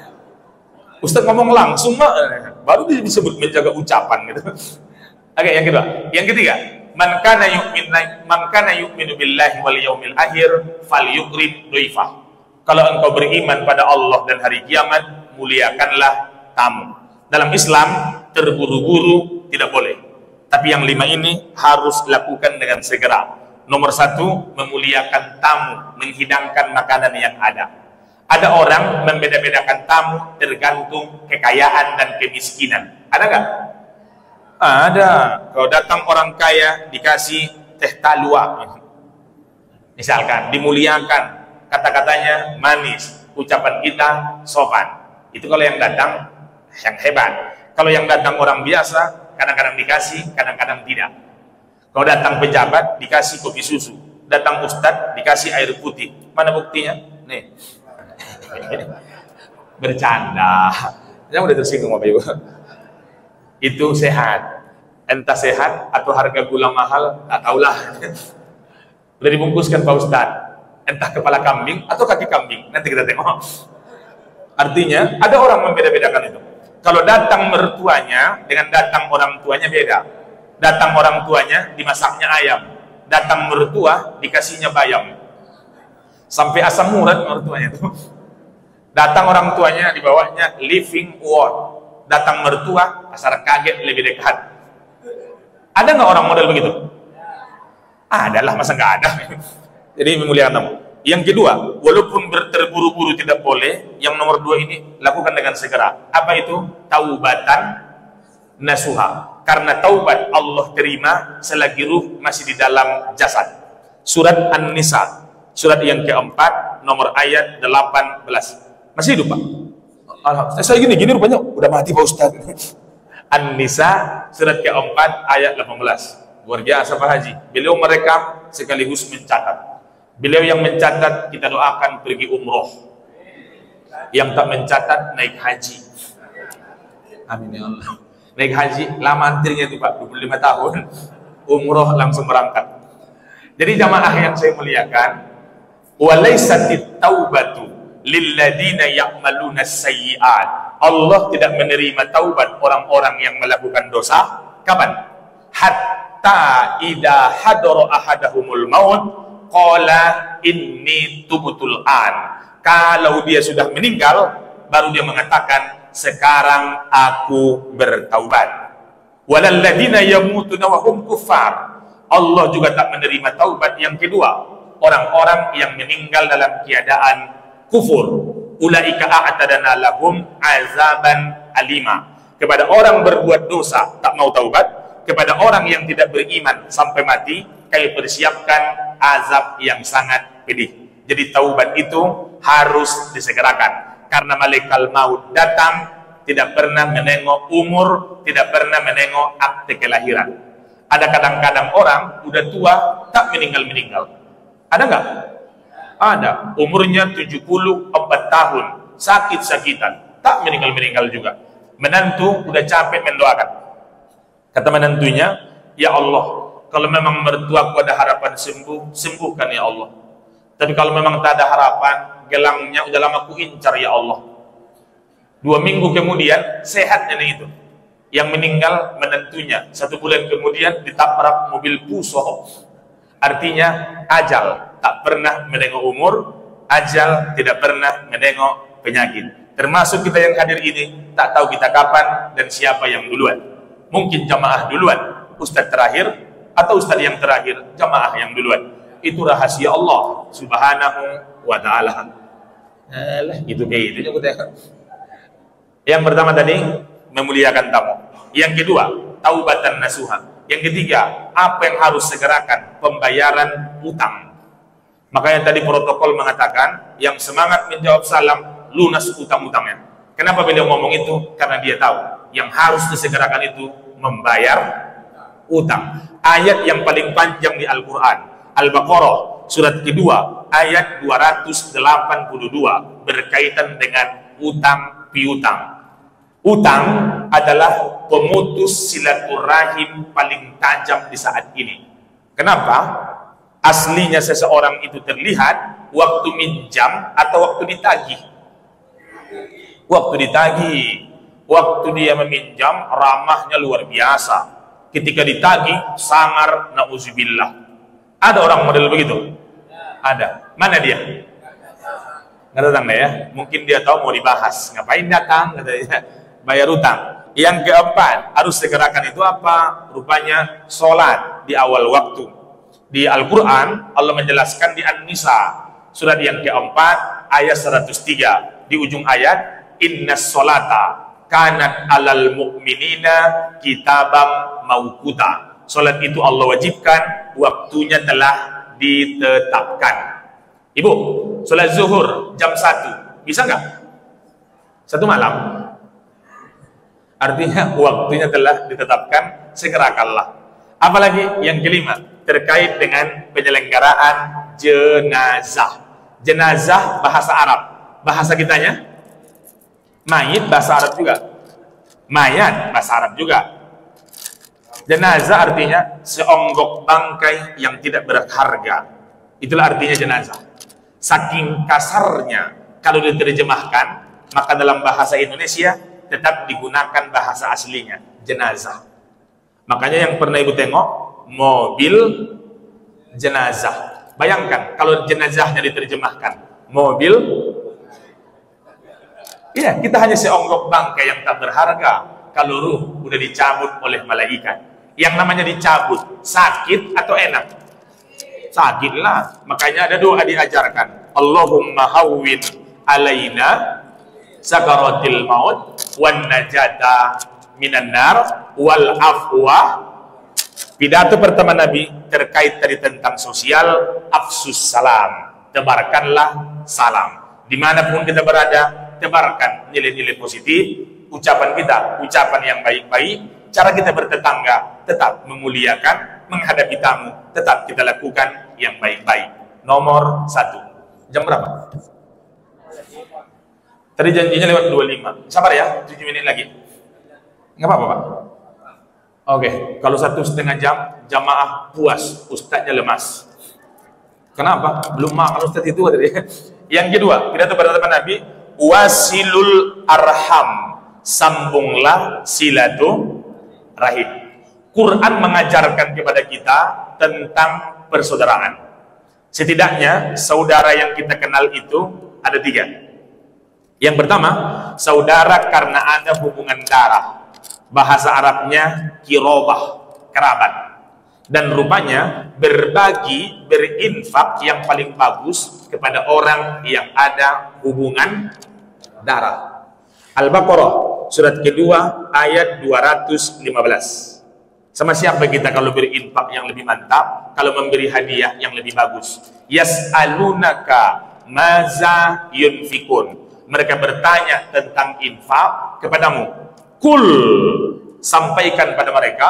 Ustaz ngomong langsung mah baru disebut menjaga ucapan gitu. Oke, yang kedua. Yang ketiga, man kana yu'minu billahi wal yaumil akhir falyukrim dhaifah. Kalau engkau beriman pada Allah dan hari kiamat, muliakanlah tamu. Dalam Islam terburu-buru tidak boleh. Tapi yang 5 ini harus lakukan dengan segera. Nomor satu, memuliakan tamu, menghidangkan makanan yang ada. Ada orang membeda-bedakan tamu tergantung kekayaan dan kemiskinan. Ada nggak? Ada. Kalau datang orang kaya dikasih teh talua, misalkan, dimuliakan, kata-katanya manis, ucapan kita sopan. Itu kalau yang datang yang hebat. Kalau yang datang orang biasa, kadang-kadang dikasih, kadang-kadang tidak. Kalau datang pejabat dikasih kopi susu, datang ustadz dikasih air putih. Mana buktinya? Nih. Bercanda. Yang udah tersinggung Bapak Ibu. Itu sehat. Entah sehat atau harga gula mahal, tak tahulah. Udah dibungkuskan Pak Ustadz. Entah kepala kambing atau kaki kambing. Nanti kita tengok. Artinya ada orang membeda-bedakan itu. Kalau datang mertuanya dengan datang orang tuanya beda. Datang orang tuanya dimasaknya ayam, datang mertua dikasihnya bayam, sampai asam urat mertuanya itu. Datang orang tuanya dibawahnya living ward, datang mertua pasar kaget lebih dekat. Ada nggak orang model begitu? Adalah, masa nggak ada. Jadi memuliakan tamu. Yang kedua, walaupun terburu-buru tidak boleh. Yang nomor dua ini lakukan dengan segera. Apa itu? Taubatan nasuha. Karena taubat Allah terima selagi ruh masih di dalam jasad. Surat An-Nisa, surat yang keempat, nomor ayat 18. Masih hidup Pak? Alhamdulillah. Saya gini rupanya udah mati Pak Ustaz. An-Nisa, surat keempat, ayat 18. Luar biasa Pak Haji. Beliau merekam sekaligus mencatat. Beliau yang mencatat, kita doakan pergi umroh. Yang tak mencatat, naik haji. Amin ya Allah. Naik haji, lama antrinya itu Pak, 25 tahun. Umroh langsung berangkat. Jadi jamaah yang saya muliakan, walaisatit taubatu lilladina ya'maluna sayyi'at. Allah tidak menerima taubat orang-orang yang melakukan dosa. Kapan? Hatta idha hadara ahadahumul maut qala inni tubtul an. Kalau dia sudah meninggal, baru dia mengatakan, sekarang aku bertaubat. Walalladzina yamutuna wa hum kuffar. Allah juga tak menerima taubat yang kedua, orang-orang yang meninggal dalam keadaan kufur. Ulaika a'tadana lahum azaban alima. Kepada orang berbuat dosa tak mau taubat, kepada orang yang tidak beriman sampai mati, kami persiapkan azab yang sangat pedih. Jadi taubat itu harus disegerakan. Karena malaikat maut datang, tidak pernah menengok umur, tidak pernah menengok akte kelahiran. Ada kadang-kadang orang udah tua tak meninggal-meninggal. Ada nggak? Ada. Umurnya 74 tahun, sakit-sakitan, tak meninggal-meninggal juga. Menantu udah capek mendoakan. Kata menantunya, ya Allah, kalau memang mertuaku ada harapan sembuh, sembuhkan ya Allah. Tapi kalau memang tak ada harapan, gelangnya udah lama ku incar ya Allah. 2 minggu kemudian sehatnya itu. Yang meninggal menantunya. 1 bulan kemudian ditabrak mobil puso. Artinya ajal tak pernah menengok umur, ajal tidak pernah menengok penyakit. Termasuk kita yang hadir ini, tak tahu kita kapan dan siapa yang duluan. Mungkin jamaah duluan, ustadz terakhir, atau ustadz yang terakhir, jamaah yang duluan. Itu rahasia Allah subhanahu wa ta'ala. Gitu kayak gitu. Yang pertama tadi, memuliakan tamu. Yang kedua, taubatan nasuha. Yang ketiga, apa yang harus segerakan? Pembayaran utang. Makanya tadi protokol mengatakan, yang semangat menjawab salam, lunas utang-utangnya. Kenapa beliau ngomong itu? Karena dia tahu, yang harus disegerakan itu membayar utang. Ayat yang paling panjang di Al-Quran, Al-Baqarah, surat kedua, ayat 282, berkaitan dengan utang piutang. Utang adalah pemutus silaturahim paling tajam di saat ini. Kenapa? Aslinya seseorang itu terlihat waktu minjam atau waktu ditagih. Waktu ditagih, waktu dia meminjam ramahnya luar biasa. Ketika ditagih sangar, na'udzubillah. Ada orang model begitu? Ada. Mana dia? Nggak datang deh ya. Mungkin dia tahu mau dibahas. Ngapain datang? Katanya. Bayar utang. Yang keempat, harus segerakan itu apa? Rupanya sholat di awal waktu. Di Al-Quran Allah menjelaskan di An-Nisa surat yang keempat ayat 103 di ujung ayat, innas sholata kanat alal mu'minina kitabam mauquta. Salat itu Allah wajibkan, waktunya telah ditetapkan. Ibu, salat zuhur jam 1 bisa nggak? 1 malam. Artinya waktunya telah ditetapkan, segerakanlah. Apalagi yang kelima, terkait dengan penyelenggaraan jenazah. Jenazah bahasa Arab, bahasa kitanya mayit bahasa Arab juga, mayat bahasa Arab juga. Jenazah artinya seonggok bangkai yang tidak berharga. Itulah artinya jenazah. Saking kasarnya kalau diterjemahkan, maka dalam bahasa Indonesia tetap digunakan bahasa aslinya, jenazah. Makanya yang pernah ibu tengok mobil jenazah, bayangkan kalau jenazahnya diterjemahkan mobil, iya, kita hanya seonggok bangkai yang tak berharga. Kalau ruh udah dicabut oleh malaikat, yang namanya dicabut sakit atau enak? Sakit lah. Makanya ada doa diajarkan, Allahumma hawwin alaina sakaratil maut wan najata minan nar wal afwa. Pidato pertama Nabi terkait tadi tentang sosial, afsus salam, tebarkanlah salam dimanapun kita berada. Tebarkan nilai-nilai positif, ucapan kita, ucapan yang baik-baik, cara kita bertetangga, tetap memuliakan, menghadapi tamu, tetap kita lakukan yang baik-baik. Nomor 1. Jam berapa? Tadi janjinya lewat 25. Sabar ya, 7 menit lagi. Nggak apa-apa, Pak? Oke, kalau 1,5 jam, jamaah puas, ustadznya lemas. Kenapa? Belum makan ustadz itu tadi. Yang kedua, pidato pertama Nabi, wasilul arham, sambunglah silaturahim. Quran mengajarkan kepada kita tentang persaudaraan. Setidaknya saudara yang kita kenal itu ada 3. Yang pertama, saudara karena ada hubungan darah. Bahasa Arabnya kirobah, kerabat. Dan rupanya berbagi, berinfak yang paling bagus kepada orang yang ada hubungan darah. Al-Baqarah surat kedua ayat 215. Sama siapa kita kalau berinfak yang lebih mantap, kalau memberi hadiah yang lebih bagus? Yas'alunaka maza yunfikun. Mereka bertanya tentang infak kepadamu. Kul, sampaikan pada mereka,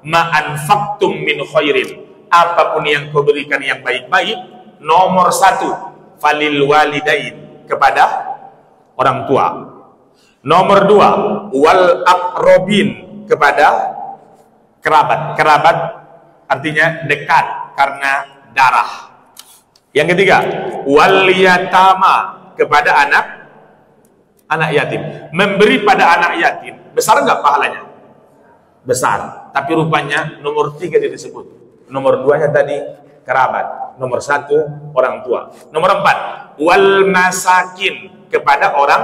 ma'anfaktum min khairin, apapun yang kau berikan yang baik-baik, nomor 1 falil walidain, kepada orang tua. Nomor 2 wal aqrabin, kepada kerabat. Kerabat artinya dekat karena darah. Yang ketiga wal yatama, kepada anak yatim. Memberi pada anak yatim besar enggak pahalanya? Besar, tapi rupanya nomor 3 disebut. Nomor 2-nya tadi kerabat, nomor 1 orang tua. Nomor 4 wal masakin, kepada orang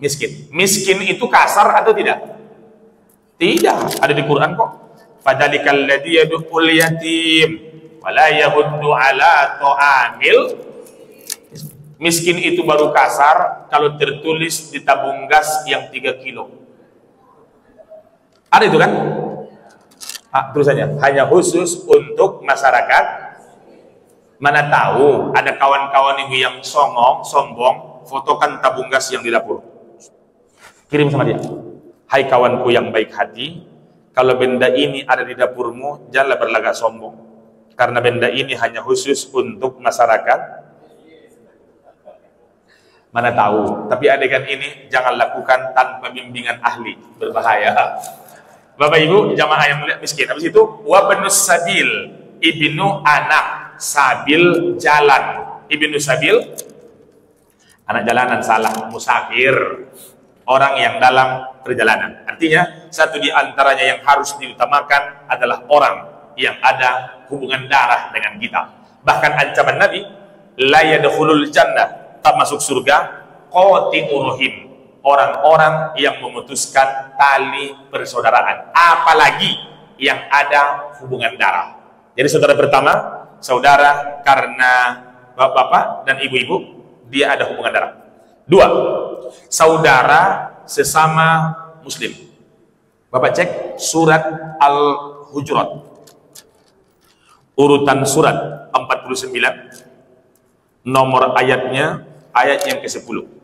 miskin. Miskin itu kasar atau tidak? Tidak, ada di Quran kok. Fadzalikal ladzi yad'ul yatim wa la yahuddu ala ta'amil. Miskin itu baru kasar kalau tertulis di tabung gas yang 3 kilo. Ada itu kan? Tulisannya hanya khusus untuk masyarakat. Mana tahu ada kawan-kawan ibu yang sombong, fotokan tabung gas yang di dapur. Kirim sama dia. Hai kawanku yang baik hati, kalau benda ini ada di dapurmu, janganlah berlagak sombong. Karena benda ini hanya khusus untuk masyarakat. Mana tahu, tapi adegan ini jangan lakukan tanpa bimbingan ahli, berbahaya. Bapak Ibu, jamaah yang melihat miskin. Habis itu wabnus sabil, ibnu anak sabil, jalan. Ibnu sabil, anak jalanan, salah, musafir, orang yang dalam perjalanan. Artinya satu di antaranya yang harus diutamakan adalah orang yang ada hubungan darah dengan kita. Bahkan ancaman Nabi, la yadkhulul jannah, tak masuk surga qati'ur rahim, orang-orang yang memutuskan tali persaudaraan, apalagi yang ada hubungan darah. Jadi saudara pertama, saudara karena bapak-bapak dan ibu-ibu, dia ada hubungan darah. Dua, saudara sesama muslim. Bapak cek surat Al-Hujurat, urutan surat 49, nomor ayatnya, ayat yang ke-10.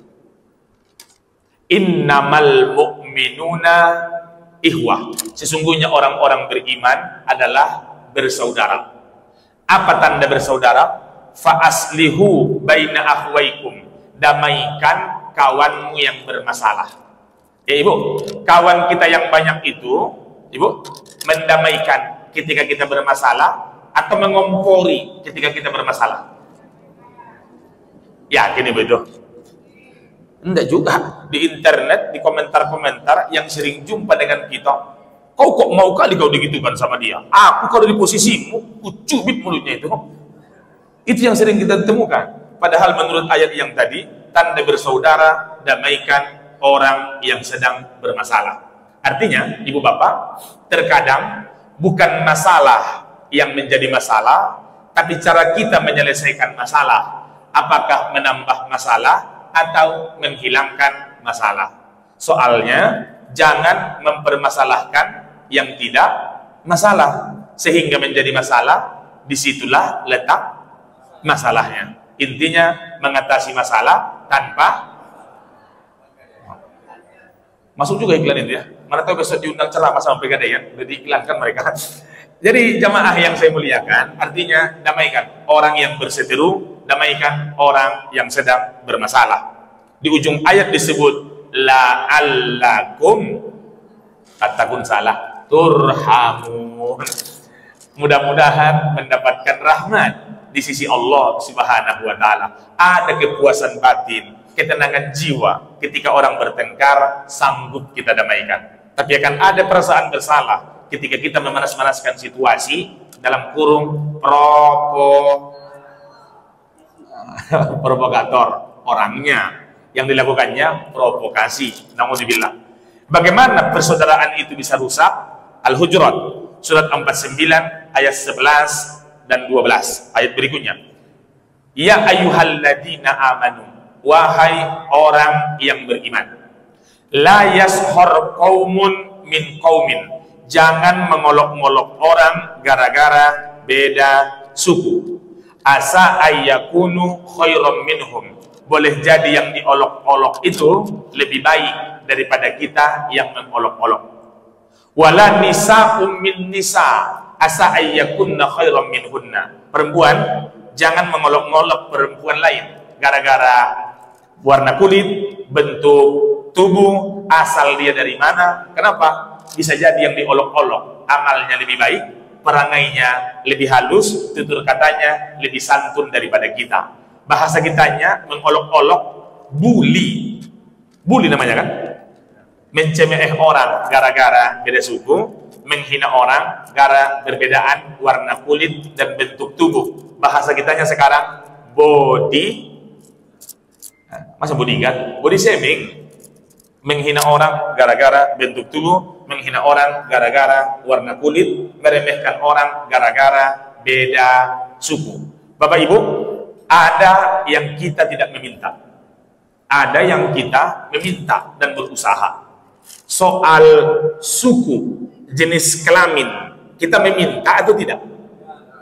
Innamal mu'minuna ihwah. Sesungguhnya orang-orang beriman adalah bersaudara. Apa tanda bersaudara? Fa aslihu baina akhwaikum. Damaikan kawanmu yang bermasalah. Ya ibu, kawan kita yang banyak itu, ibu, mendamaikan ketika kita bermasalah atau mengompori ketika kita bermasalah? Yakin ibu itu? Enggak juga. Di internet, di komentar-komentar yang sering jumpa dengan kita, kau kok mau kali kau digitukan sama dia? Aku kalau di posisimu, ku cubit mulutnya itu. Itu yang sering kita temukan. Padahal menurut ayat yang tadi, tanda bersaudara, damaikan orang yang sedang bermasalah. Artinya, ibu bapak, terkadang bukan masalah yang menjadi masalah, tapi cara kita menyelesaikan masalah. Apakah menambah masalah atau menghilangkan masalah? Soalnya, jangan mempermasalahkan yang tidak masalah sehingga menjadi masalah. Disitulah letak masalahnya. Intinya mengatasi masalah tanpa masuk juga iklan itu ya. Mana tahu besok diundang ceramah sama Pegadaian, udah diiklankan mereka. Jadi jamaah yang saya muliakan, artinya damaikan orang yang berseteru, damaikan orang yang sedang bermasalah. Di ujung ayat disebut la'allakum, katakan salah, turhamun. Mudah-mudahan mendapatkan rahmat di sisi Allah Subhanahu wa taala. Ada kepuasan batin, ketenangan jiwa ketika orang bertengkar, sanggup kita damaikan. Tapi akan ada perasaan bersalah ketika kita memanas-manaskan situasi dalam kurung provokator orangnya, yang dilakukannya provokasi. Naudzubillah. Bagaimana persaudaraan itu bisa rusak? Al-Hujurat surat 49 ayat 11 dan 12. Ayat berikutnya, ya ayyuhalladzina amanu, wahai orang yang beriman, la yashhar qaumun min qaumin, jangan mengolok-olok orang gara-gara beda suku. Asa ayyakunu khairam minhum, boleh jadi yang diolok-olok itu lebih baik daripada kita yang mengolok-olok. Wala nisa'um min nisa, asa ayyakunna khairam minhunna. Perempuan jangan mengolok-olok perempuan lain gara-gara warna kulit, bentuk tubuh, asal dia dari mana. Kenapa? Bisa jadi yang diolok-olok amalnya lebih baik, perangainya lebih halus, tutur katanya lebih santun daripada kita. Bahasa kitanya mengolok-olok, bully namanya kan, mencemeh orang gara-gara beda suku, menghina orang gara perbedaan warna kulit dan bentuk tubuh. Bahasa kitanya sekarang body, masa body kan? Body shaming, menghina orang gara-gara bentuk tubuh, menghina orang gara-gara warna kulit, meremehkan orang gara-gara beda suku. Bapak Ibu, ada yang kita tidak meminta, ada yang kita meminta dan berusaha. Soal suku, jenis kelamin, kita meminta atau tidak?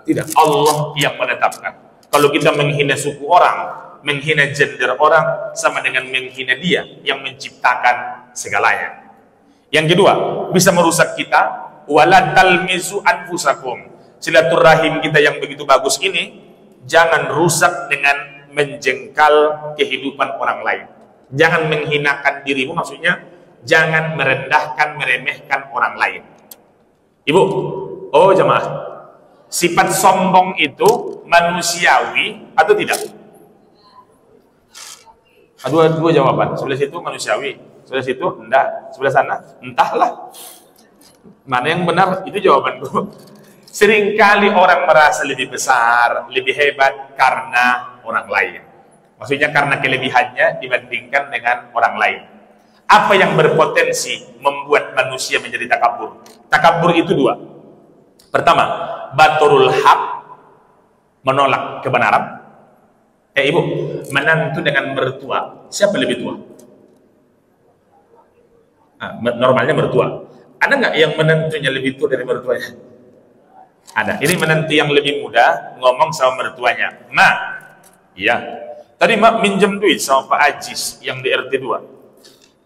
Tidak. Allah yang menetapkan. Kalau kita menghina suku orang, menghina gender orang, sama dengan menghina dia yang menciptakan segalanya. Yang kedua, bisa merusak kita. Wala talmizu anfusakum, silaturahim kita yang begitu bagus ini jangan rusak dengan menjengkal kehidupan orang lain. Jangan menghinakan dirimu, maksudnya jangan merendahkan, meremehkan orang lain. Ibu, oh jemaah, sifat sombong itu manusiawi atau tidak? Dua jawaban. Sebelah situ manusiawi, sebelah situ enggak, sebelah sana entahlah. Mana yang benar? Itu jawabanku. Seringkali orang merasa lebih besar, lebih hebat karena orang lain. Maksudnya karena kelebihannya dibandingkan dengan orang lain. Apa yang berpotensi membuat manusia menjadi takabur? Takabur itu dua. Pertama, baturul haq, menolak kebenaran. Ibu, menantu dengan mertua, siapa lebih tua? Normalnya mertua. Ada nggak yang menantunya lebih tua dari mertuanya? Ada. Ini menantu yang lebih muda ngomong sama mertuanya, "Ma, iya. Tadi mak minjem duit sama Pak Ajis yang di RT 2.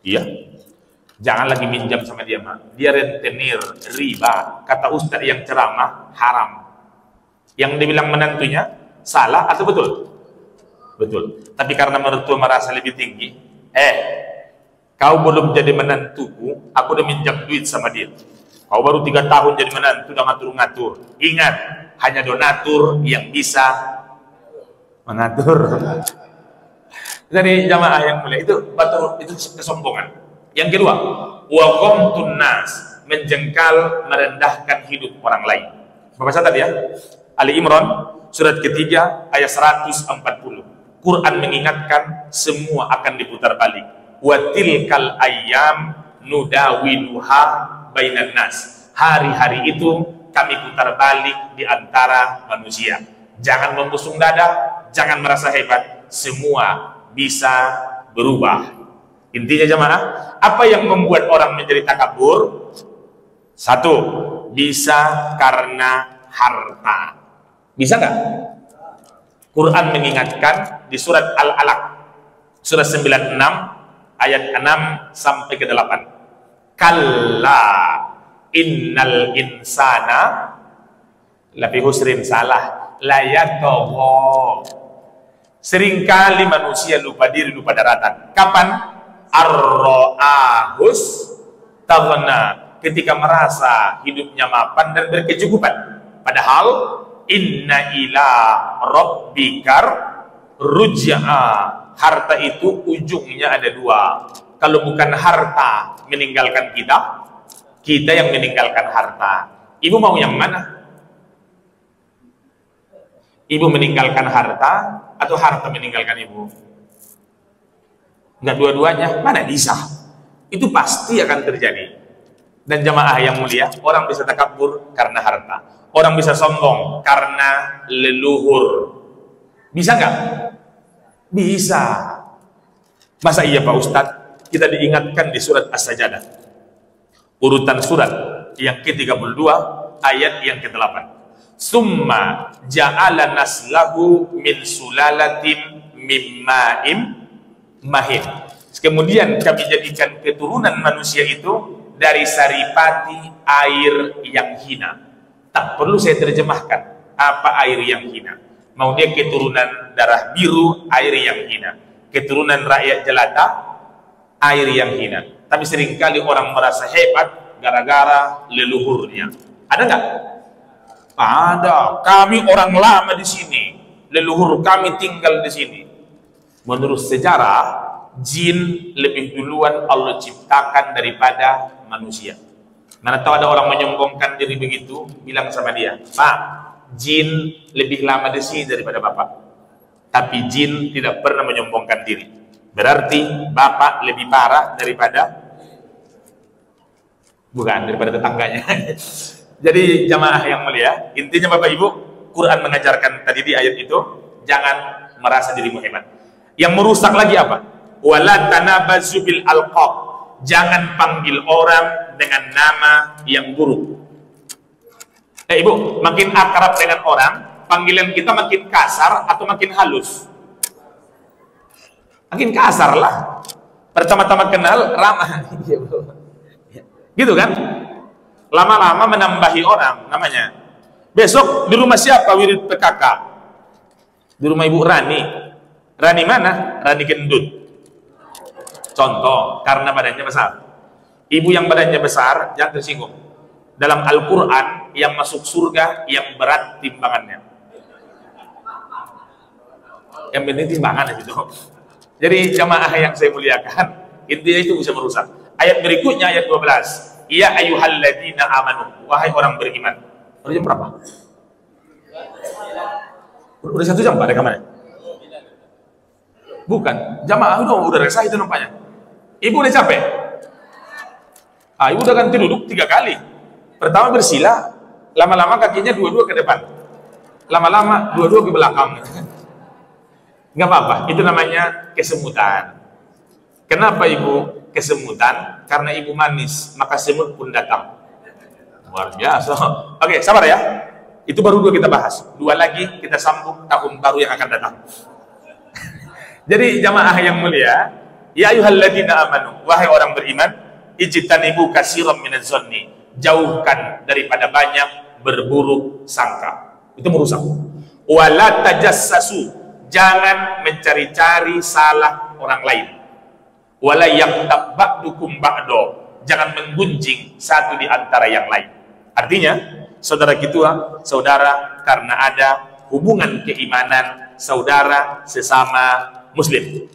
Iya. Jangan lagi minjam sama dia, mak. Dia rentenir, riba. Kata ustaz yang ceramah, haram." Yang dibilang menantunya salah atau betul? Betul. Tapi karena mertua merasa lebih tinggi, kau belum jadi menantuku, aku udah minjam duit sama dia. Kau baru 3 tahun jadi menantu, udah ngatur-ngatur. Ingat, hanya donatur yang bisa mengatur. Jadi jamaah yang mulia, itu batur, itu kesombongan. Yang kedua, wa ghamtun nas, menjengkal, merendahkan hidup orang lain. Bapak catat ya, Ali Imran surat ketiga ayat 140. Quran mengingatkan semua akan diputar balik. Wa tilkal ayyam nudawiluha bainan nas. Hari-hari itu kami putar balik di antara manusia. Jangan membusung dada, jangan merasa hebat. Semua bisa berubah. Intinya jamaah, apa yang membuat orang menjadi takabur? Satu, bisa karena harta. Bisa nggak? Quran mengingatkan di surat Al-Alaq, surat 96, ayat 6 sampai ke 8. Kalla innal insana lafi husrin, salah, layatogho. Seringkali manusia lupa diri, lupa daratan. Kapan? Ar-ra'ahus taghna, ketika merasa hidupnya mapan dan berkecukupan. Padahal inna ila rabbikar ruj'a, harta itu ujungnya ada 2. Kalau bukan harta meninggalkan kita, kita yang meninggalkan harta. Ibu mau yang mana? Ibu meninggalkan harta atau harta meninggalkan ibu? Enggak, dua-duanya. Mana bisa? Itu pasti akan terjadi. Dan jamaah yang mulia, orang bisa takabur karena harta. Orang bisa sombong karena leluhur. Bisa nggak? Bisa. Masa iya Pak Ustadz? Kita diingatkan di surat As-Sajadah, urutan surat yang ke-32 ayat yang ke-8. Summa ja'ala naslahu min sulalatin mimma'im mahin. Kemudian kami jadikan keturunan manusia itu dari saripati air yang hina. Tak perlu saya terjemahkan apa air yang hina. Mau dia keturunan darah biru, air yang hina. Keturunan rakyat jelata, air yang hina. Tapi seringkali orang merasa hebat gara-gara leluhurnya. Ada nggak? Ada. Kami orang lama di sini. Leluhur kami tinggal di sini. Menurut sejarah, jin lebih duluan Allah ciptakan daripada manusia. Mana tahu ada orang menyombongkan diri begitu, bilang sama dia, Pak, jin lebih lama di sini daripada Bapak. Tapi jin tidak pernah menyombongkan diri. Berarti Bapak lebih parah daripada tetangganya. Jadi jamaah yang mulia, intinya Bapak Ibu, Quran mengajarkan tadi di ayat itu, jangan merasa dirimu hebat. Yang merusak lagi apa? Wala tanabazu bil alqab. Jangan panggil orang dengan nama yang buruk. Ibu, makin akrab dengan orang, panggilan kita makin kasar atau makin halus? Makin kasar lah. Pertama-tama kenal, ramah. Gitu kan? Lama-lama menambahi orang namanya. Besok di rumah siapa wirid PKK? Di rumah Ibu Rani. Rani mana? Rani Gendut. Contoh, karena badannya besar. Ibu yang badannya besar, jangan tersinggung. Dalam Al-Quran, yang masuk surga, yang berat timbangannya. Yang penting timbangan itu. Jadi jamaah yang saya muliakan, intinya itu bisa merusak. Ayat berikutnya, ayat 12. Ya ayyuhalladzina amanu, wahai orang beriman. Udah jam berapa? Udah 1 jam Pak rekamannya? Bukan, jamaah udah resah itu nampaknya. Ibu udah capek? Ibu udah ganti duduk 3 kali. Pertama bersila, Lama-lama kakinya dua-dua ke depan, lama-lama dua-dua ke belakang. Nggak apa-apa, itu namanya kesemutan. Kenapa ibu kesemutan? Karena ibu manis, maka semut pun datang. Luar biasa. Oke, sabar ya. Itu baru dua kita bahas. Dua lagi kita sambung tahun baru yang akan datang. Jadi jamaah yang mulia, ya ayyuhalladzina amanu, wahai orang beriman, ijtanibu katsiran minadz-dzanni, jauhkan daripada banyak berburuk sangka. Itu merusak. Wala tajassasu, jangan mencari-cari salah orang lain. Wala yaghtab ba'dukum ba'do, jangan menggunjing satu di antara yang lain. Artinya, saudara kita, saudara karena ada hubungan keimanan, saudara sesama muslim.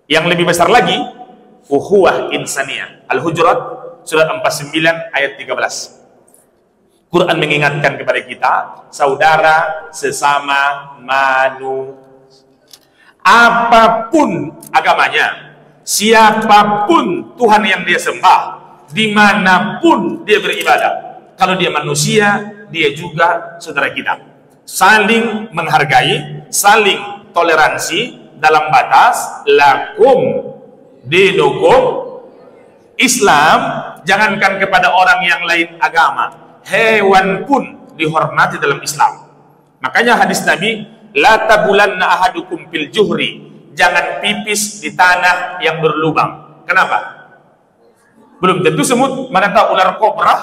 Yang lebih besar lagi, ukhuwah insaniyah. Al-Hujurat surat 49 ayat 13. Quran mengingatkan kepada kita, saudara sesama manusia. Apapun agamanya, siapapun Tuhan yang dia sembah, dimanapun dia beribadah, kalau dia manusia, dia juga saudara kita. Saling menghargai, saling toleransi dalam batas lakum dinukum. Islam jangankan kepada orang yang lain agama, hewan pun dihormati dalam Islam. Makanya hadis Nabi, la tabulanna ahadukum fil juhri, jangan pipis di tanah yang berlubang. Kenapa? Belum tentu semut, mana tahu ular kobra.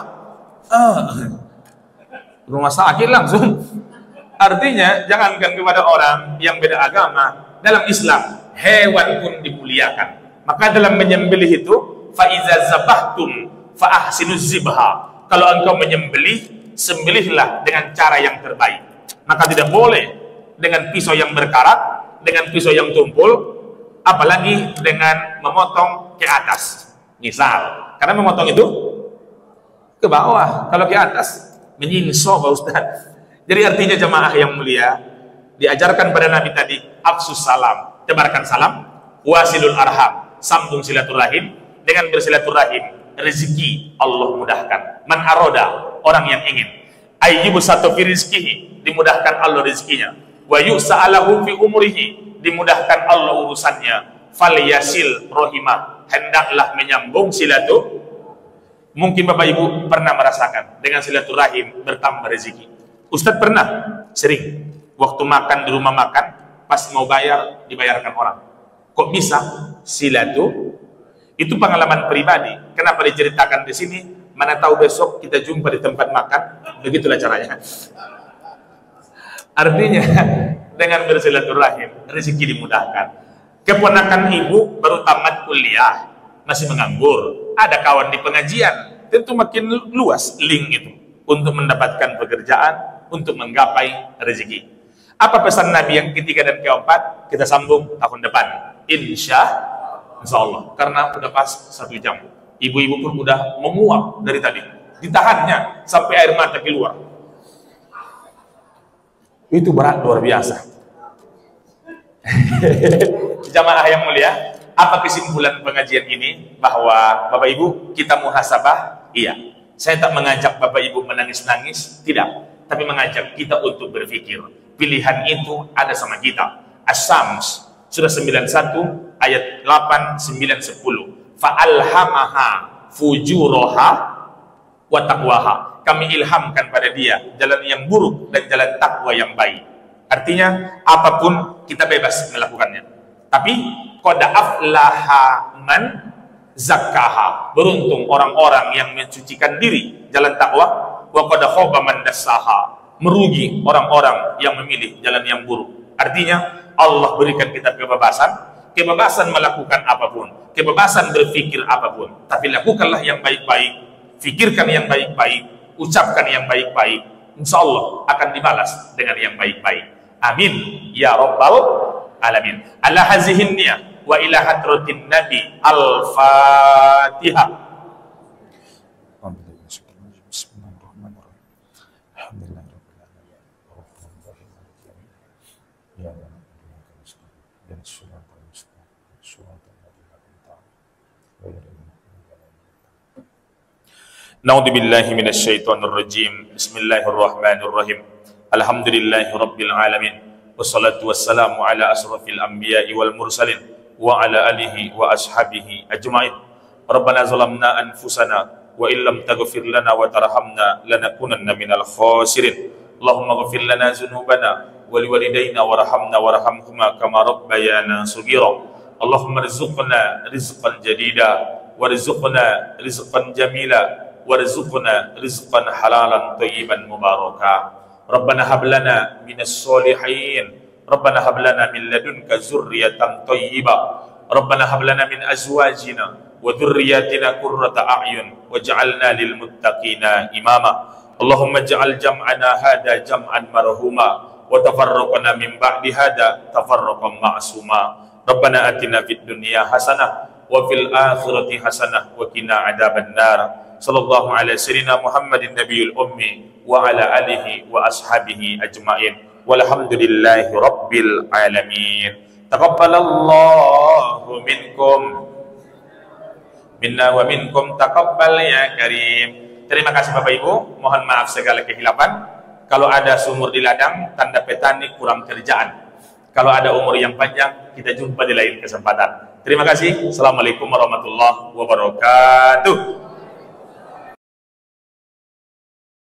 Rumah sakit langsung. Artinya jangankan kepada orang yang beda agama, dalam Islam hewan pun dimuliakan. Maka dalam menyembelih itu, fa iza zabahtum fa ahsinuz zibha, kalau engkau menyembelih, sembelihlah dengan cara yang terbaik. Maka tidak boleh dengan pisau yang berkarat, dengan pisau yang tumpul, apalagi dengan memotong ke atas. Misal, karena memotong itu ke bawah, kalau ke atas menyingso Pak Ustaz. Jadi artinya jamaah yang mulia, diajarkan pada Nabi tadi, afsus salam, tebarkan salam, wasilul arham, sambung silaturahim. Dengan bersilaturahim, rezeki Allah mudahkan. Man aroda, orang yang ingin, ayyubu satu fi rizkihi, dimudahkan Allah rezekinya. Wa yusa'alahu fi umrihi, dimudahkan Allah urusannya. Falyasil rohimah, hendaklah menyambung silatu. Mungkin Bapak Ibu pernah merasakan dengan silaturahim bertambah rezeki. Ustadz pernah, sering, waktu makan di rumah makan, pas mau bayar, dibayarkan orang. Kok bisa? Silatu. Itu pengalaman pribadi. Kenapa diceritakan di sini? Mana tahu besok kita jumpa di tempat makan. Begitulah caranya. Artinya dengan bersilaturahim rezeki dimudahkan. Keponakan ibu baru tamat kuliah, masih menganggur, ada kawan di pengajian, tentu makin luas link itu untuk mendapatkan pekerjaan, untuk menggapai rezeki. Apa pesan Nabi yang ketiga dan keempat? Kita sambung tahun depan, insya Allah, karena udah pas 1 jam. Ibu-ibu pun udah menguap dari tadi, ditahannya sampai air mata keluar. Itu berat luar biasa. Jamaah yang mulia, apa kesimpulan pengajian ini? Bahwa Bapak Ibu kita muhasabah. Iya, saya tak mengajak Bapak Ibu menangis-nangis, tidak, tapi mengajak kita untuk berpikir. Pilihan itu ada sama kita. As-Sams surah 91 ayat 8, 9, 10. Fa'alhamaha fujuraha wa taqwaha, kami ilhamkan pada dia jalan yang buruk dan jalan takwa yang baik. Artinya apapun kita bebas melakukannya, tapi qad aflaha man zakkaha, beruntung orang-orang yang mensucikan diri jalan takwa. Wa qad khaba man dassaha, merugi orang-orang yang memilih jalan yang buruk. Artinya Allah berikan kita kebebasan melakukan apapun, kebebasan berpikir apapun, tapi lakukanlah yang baik-baik, fikirkan yang baik-baik, ucapkan yang baik-baik, insya Allah akan dibalas dengan yang baik-baik. Amin ya rabbal alamin. Ala hazihin niyah wa ila hadratin nabi. Al-Fatihah. Na'udzubillahi minasyaitonir rajim. Bismillahirrahmanirrahim. Alhamdulillahi rabbil alamin. Wassalatu wassalamu ala asrafil anbiya'i wal mursalin wa ala alihi wa ashabihi ajma'in. Rabbana zalamna anfusana wa illam taghfir lana wa tarhamna lanakunanna minal khasirin. Allahumma ghfir lana dzunubana wa liwalidayna warhamna warhamhuma kama rabbayana shaghira. Allahumma rizqna rizqan jadida warzuqna rizqan jamila warzuqna rizqan halalan thayyiban mubaraka. Rabbana hab lana minas solihin. Rabbana hab lana min ladunka dzurriyyatan thayyibah. Rabbana hab lana min azwajina wa dhurriyyatina qurrata a'yun waj'alna lil muttaqina imama. Allahumma ij'al jam'ana hada jam'an marhuma wa tafarraqana min ba'di hada tafarraqan ma'suma. Rabbana atina fid dunya hasanah wa fil akhirati hasanah wa qina adzabannar. Sallallahu alaihi sayyidina Muhammadin nabiyil ummi wa ala alihi wa ashabihi ajmain. Walhamdulillahi rabbil alamin. Taqabbalallahu minkum minna wa minkum taqabbal ya karim. Terima kasih Bapak Ibu, mohon maaf segala kehilapan. Kalau ada sumur di ladang, tanda petani kurang kerjaan. Kalau ada umur yang panjang, kita jumpa di lain kesempatan. Terima kasih. Assalamualaikum warahmatullahi wabarakatuh.